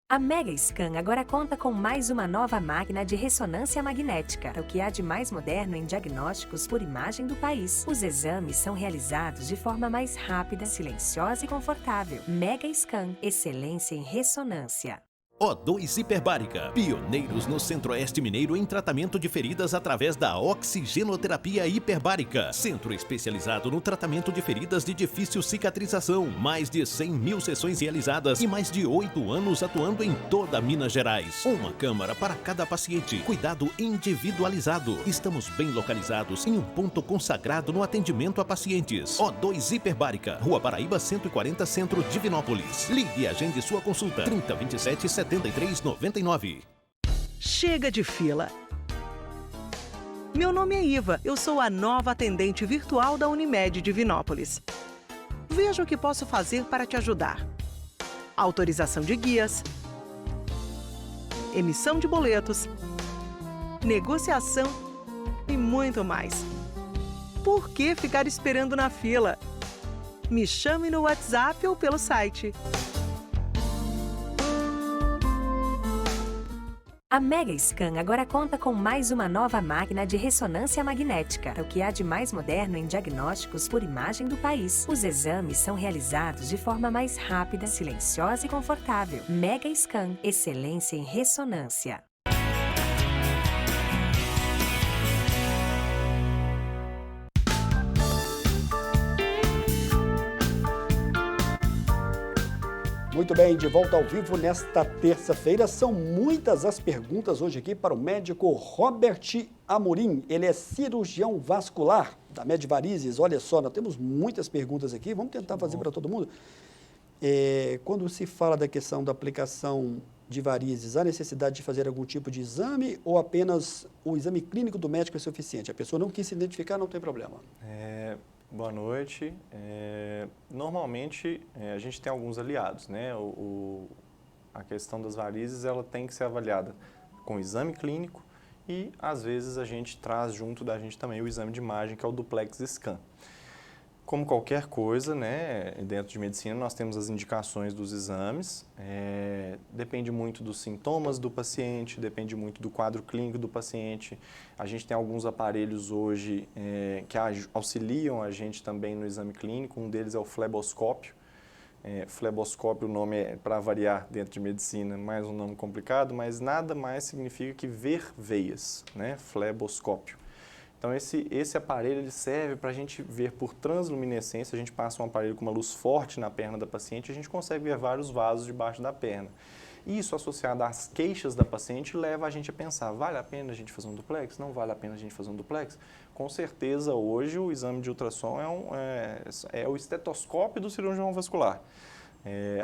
A Mega Scan agora conta com mais uma nova máquina de ressonância magnética, o que há de mais moderno em diagnósticos por imagem do país. Os exames são realizados de forma mais rápida, silenciosa e confortável. Mega Scan, excelência em ressonância. O2 Hiperbárica, pioneiros no Centro-Oeste Mineiro em tratamento de feridas através da oxigenoterapia hiperbárica. Centro especializado no tratamento de feridas de difícil cicatrização. Mais de 100.000 sessões realizadas e mais de 8 anos atuando em toda Minas Gerais. Uma câmara para cada paciente. Cuidado individualizado. Estamos bem localizados em um ponto consagrado no atendimento a pacientes. O2 Hiperbárica, Rua Paraíba 140, Centro, Divinópolis. Ligue e agende sua consulta. 3027 7399. Chega de fila. Meu nome é Iva, eu sou a nova atendente virtual da Unimed Divinópolis. Veja o que posso fazer para te ajudar. Autorização de guias, emissão de boletos, negociação e muito mais. Por que ficar esperando na fila? Me chame no WhatsApp ou pelo site. A Mega Scan agora conta com mais uma nova máquina de ressonância magnética, o que há de mais moderno em diagnósticos por imagem do país. Os exames são realizados de forma mais rápida, silenciosa e confortável. Mega Scan, excelência em ressonância. Muito bem, de volta ao vivo nesta terça-feira. São muitas as perguntas hoje aqui para o médico Robert Amorim. Ele é cirurgião vascular da Medvarizes. Olha só, nós temos muitas perguntas aqui. Vamos tentar fazer para todo mundo. Quando se fala da questão da aplicação de varizes, há necessidade de fazer algum tipo de exame ou apenas o exame clínico do médico é suficiente? A pessoa não quis se identificar, não tem problema. Boa noite. Normalmente, a gente tem alguns aliados, né? A questão das varizes, ela tem que ser avaliada com exame clínico e, às vezes, a gente traz junto da gente também o exame de imagem, que é o duplex scan. Como qualquer coisa, né, dentro de medicina, nós temos as indicações dos exames, depende muito dos sintomas do paciente, depende muito do quadro clínico do paciente. A gente tem alguns aparelhos hoje que auxiliam a gente também no exame clínico, um deles é o fleboscópio. Fleboscópio, o nome é, para variar dentro de medicina, mais um nome complicado, mas nada mais significa que ver veias, né, fleboscópio. Então, esse aparelho ele serve para a gente ver por transluminescência, a gente passa um aparelho com uma luz forte na perna da paciente e a gente consegue ver vários vasos debaixo da perna. Isso, associado às queixas da paciente, leva a gente a pensar, vale a pena a gente fazer um duplex? Não vale a pena a gente fazer um duplex? Com certeza, hoje, o exame de ultrassom é o estetoscópio do cirurgião vascular.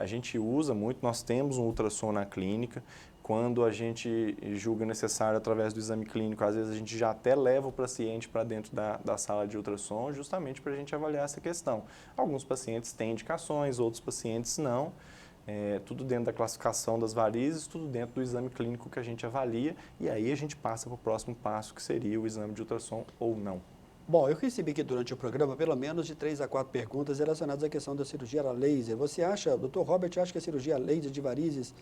A gente usa muito, nós temos um ultrassom na clínica. Quando a gente julga necessário através do exame clínico, às vezes a gente já até leva o paciente para dentro da sala de ultrassom, justamente para a gente avaliar essa questão. Alguns pacientes têm indicações, outros pacientes não. Tudo dentro da classificação das varizes, tudo dentro do exame clínico que a gente avalia, e aí a gente passa para o próximo passo, que seria o exame de ultrassom ou não. Bom, eu recebi aqui durante o programa pelo menos de 3 a 4 perguntas relacionadas à questão da cirurgia a laser. Você acha, Dr. Robert, acha que a cirurgia a laser de varizes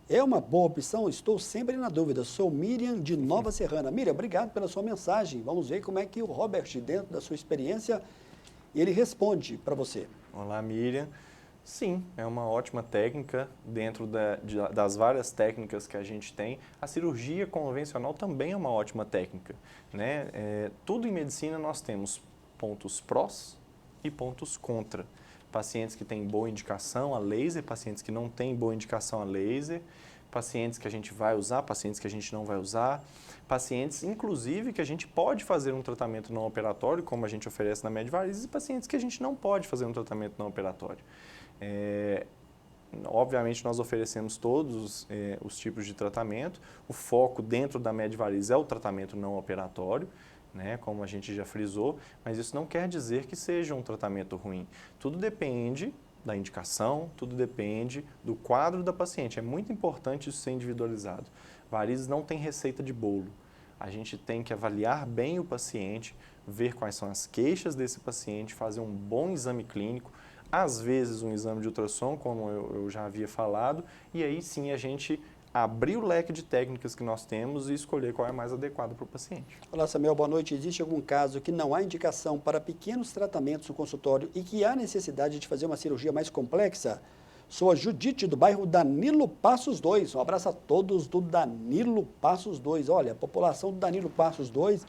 é uma boa opção? Estou sempre na dúvida. Sou Miriam de Nova Serrana. Miriam, obrigado pela sua mensagem. Vamos ver como é que o Robert, dentro da sua experiência, ele responde para você. Olá, Miriam. Sim, é uma ótima técnica dentro das várias técnicas que a gente tem. A cirurgia convencional também é uma ótima técnica, né? Tudo em medicina nós temos pontos prós e pontos contra. Pacientes que têm boa indicação a laser, pacientes que não têm boa indicação a laser, pacientes que a gente vai usar, pacientes que a gente não vai usar, pacientes, inclusive, que a gente pode fazer um tratamento não operatório, como a gente oferece na Medvarizes, e pacientes que a gente não pode fazer um tratamento não operatório. Obviamente, nós oferecemos todos os tipos de tratamento. O foco dentro da Medvarizes é o tratamento não operatório, né, como a gente já frisou, mas isso não quer dizer que seja um tratamento ruim. Tudo depende da indicação, tudo depende do quadro da paciente. É muito importante isso ser individualizado. Varizes não tem receita de bolo. A gente tem que avaliar bem o paciente, ver quais são as queixas desse paciente, fazer um bom exame clínico, às vezes um exame de ultrassom, como eu já havia falado, e aí sim a gente abrir o leque de técnicas que nós temos e escolher qual é mais adequado para o paciente. Olá, Samuel, boa noite. Existe algum caso que não há indicação para pequenos tratamentos no consultório e que há necessidade de fazer uma cirurgia mais complexa? Sou a Judite, do bairro Danilo Passos 2. Um abraço a todos do Danilo Passos 2. Olha, a população do Danilo Passos 2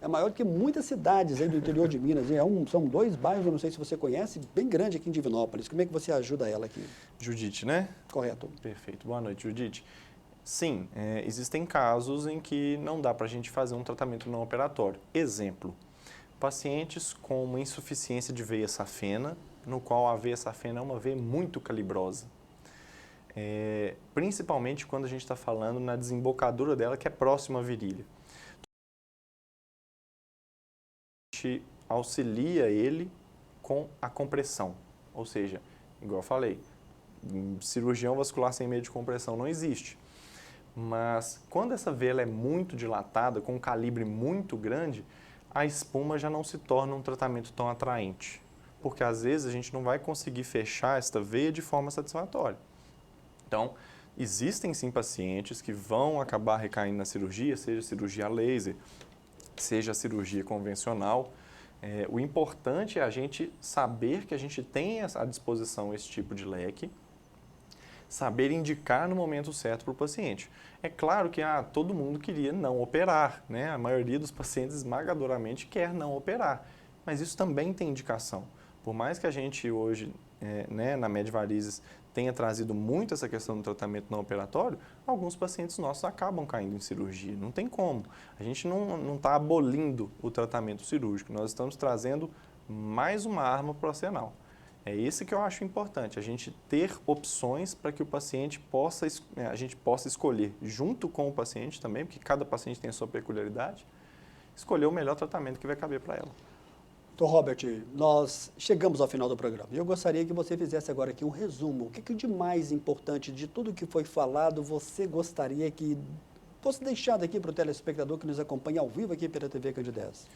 é maior que muitas cidades aí do interior de Minas. São 2 bairros, eu não sei se você conhece, bem grande aqui em Divinópolis. Como é que você ajuda ela aqui? Judite, né? Correto. Perfeito. Boa noite, Judite. Sim, existem casos em que não dá para a gente fazer um tratamento não operatório. Exemplo, pacientes com uma insuficiência de veia safena, no qual a veia safena é uma veia muito calibrosa. Principalmente quando a gente está falando na desembocadura dela, que é próxima à virilha. A gente auxilia ele com a compressão, ou seja, igual eu falei, cirurgião vascular sem meio de compressão não existe. Mas quando essa veia é muito dilatada, com um calibre muito grande, a espuma já não se torna um tratamento tão atraente. Porque às vezes a gente não vai conseguir fechar esta veia de forma satisfatória. Então, existem sim pacientes que vão acabar recaindo na cirurgia, seja cirurgia laser, seja a cirurgia convencional. O importante é a gente saber que a gente tem à disposição esse tipo de leque, saber indicar no momento certo para o paciente. É claro que todo mundo queria não operar, né? A maioria dos pacientes esmagadoramente quer não operar, mas isso também tem indicação. Por mais que a gente hoje, na Medvarizes, tenha trazido muito essa questão do tratamento não operatório, alguns pacientes nossos acabam caindo em cirurgia, não tem como. A gente não está abolindo o tratamento cirúrgico, nós estamos trazendo mais uma arma para o arsenal. É isso que eu acho importante, a gente ter opções para que o paciente a gente possa escolher, junto com o paciente também, porque cada paciente tem a sua peculiaridade, escolher o melhor tratamento que vai caber para ela. Dr. Robert, nós chegamos ao final do programa e eu gostaria que você fizesse agora aqui um resumo. O que de mais importante de tudo que foi falado você gostaria que fosse deixado aqui para o telespectador que nos acompanha ao vivo aqui pela TV Candidez?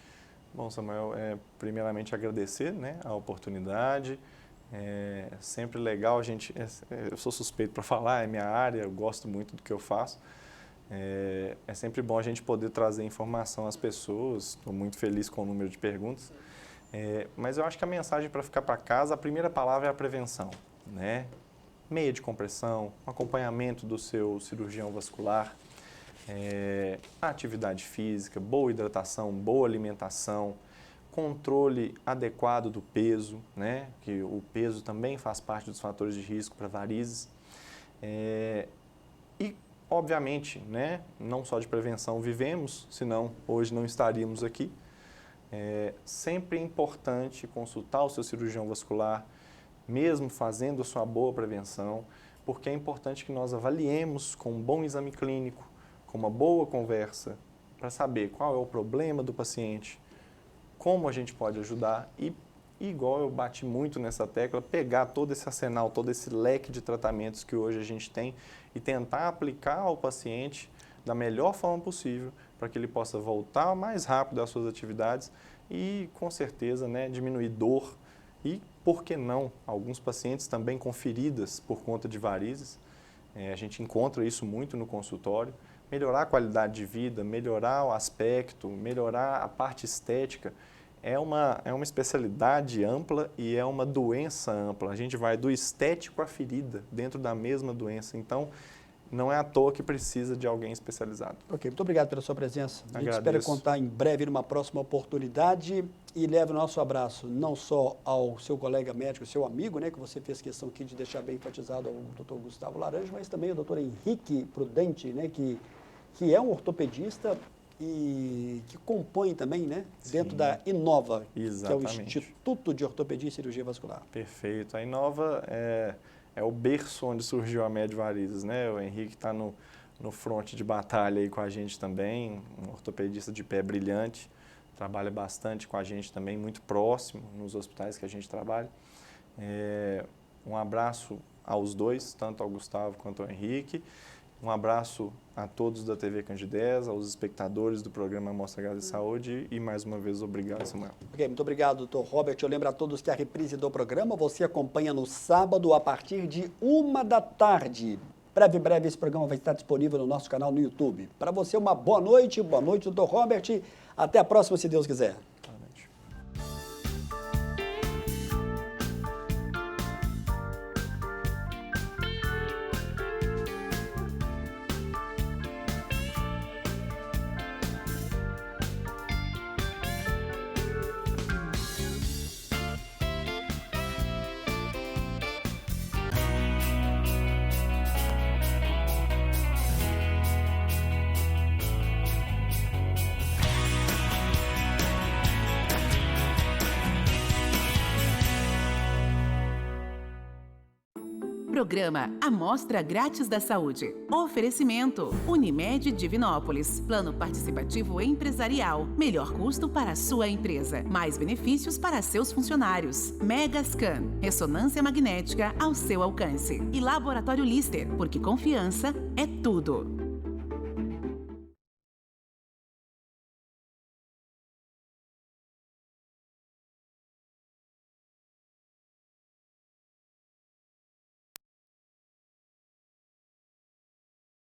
Bom, Samuel, primeiramente agradecer, né, a oportunidade. É sempre legal a gente... eu sou suspeito para falar, é minha área, eu gosto muito do que eu faço. É sempre bom a gente poder trazer informação às pessoas. Estou muito feliz com o número de perguntas. Mas eu acho que a mensagem para ficar para casa, a primeira palavra é a prevenção, né? Meia de compressão, acompanhamento do seu cirurgião vascular, atividade física, boa hidratação, boa alimentação, controle adequado do peso, né? Que o peso também faz parte dos fatores de risco para varizes. E, obviamente, né, não só de prevenção vivemos, senão hoje não estaríamos aqui. Sempre é importante consultar o seu cirurgião vascular, mesmo fazendo a sua boa prevenção, porque é importante que nós avaliemos com um bom exame clínico, com uma boa conversa, para saber qual é o problema do paciente, como a gente pode ajudar e, igual eu bati muito nessa tecla, pegar todo esse arsenal, todo esse leque de tratamentos que hoje a gente tem e tentar aplicar ao paciente da melhor forma possível para que ele possa voltar mais rápido às suas atividades e, com certeza, né, diminuir dor e, por que não, alguns pacientes também com feridas por conta de varizes. A gente encontra isso muito no consultório. Melhorar a qualidade de vida, melhorar o aspecto, melhorar a parte estética é uma especialidade ampla e é uma doença ampla. A gente vai do estético à ferida dentro da mesma doença. Então, não é à toa que precisa de alguém especializado. Ok, muito obrigado pela sua presença. A gente Agradeço. espera contar em breve numa próxima oportunidade e leve o nosso abraço não só ao seu colega médico, seu amigo, né, que você fez questão aqui de deixar bem enfatizado, ao Dr. Gustavo Laranja, mas também ao Dr. Henrique Prudente, né, que é um ortopedista e que compõe também, né, dentro da Inova, Exatamente. que é o Instituto de Ortopedia e Cirurgia Vascular. Perfeito. A Inova é o berço onde surgiu a MED Varizes, né? O Henrique está no fronte de batalha aí com a gente também, um ortopedista de pé brilhante, trabalha bastante com a gente também, muito próximo nos hospitais que a gente trabalha. Um abraço aos dois, tanto ao Gustavo quanto ao Henrique. Um abraço a todos da TV Candidez, aos espectadores do programa Mostra Grátis de Saúde e, mais uma vez, obrigado, Samuel. Ok, muito obrigado, Dr. Robert. Eu lembro a todos que a reprise do programa você acompanha no sábado a partir de 1h. Breve, esse programa vai estar disponível no nosso canal no YouTube. Para você, uma boa noite, Dr. Robert. Até a próxima, se Deus quiser. Programa Amostra Grátis da Saúde. Oferecimento Unimed Divinópolis. Plano participativo empresarial. Melhor custo para a sua empresa. Mais benefícios para seus funcionários. Megascan. Ressonância magnética ao seu alcance. E Laboratório Lister. Porque confiança é tudo.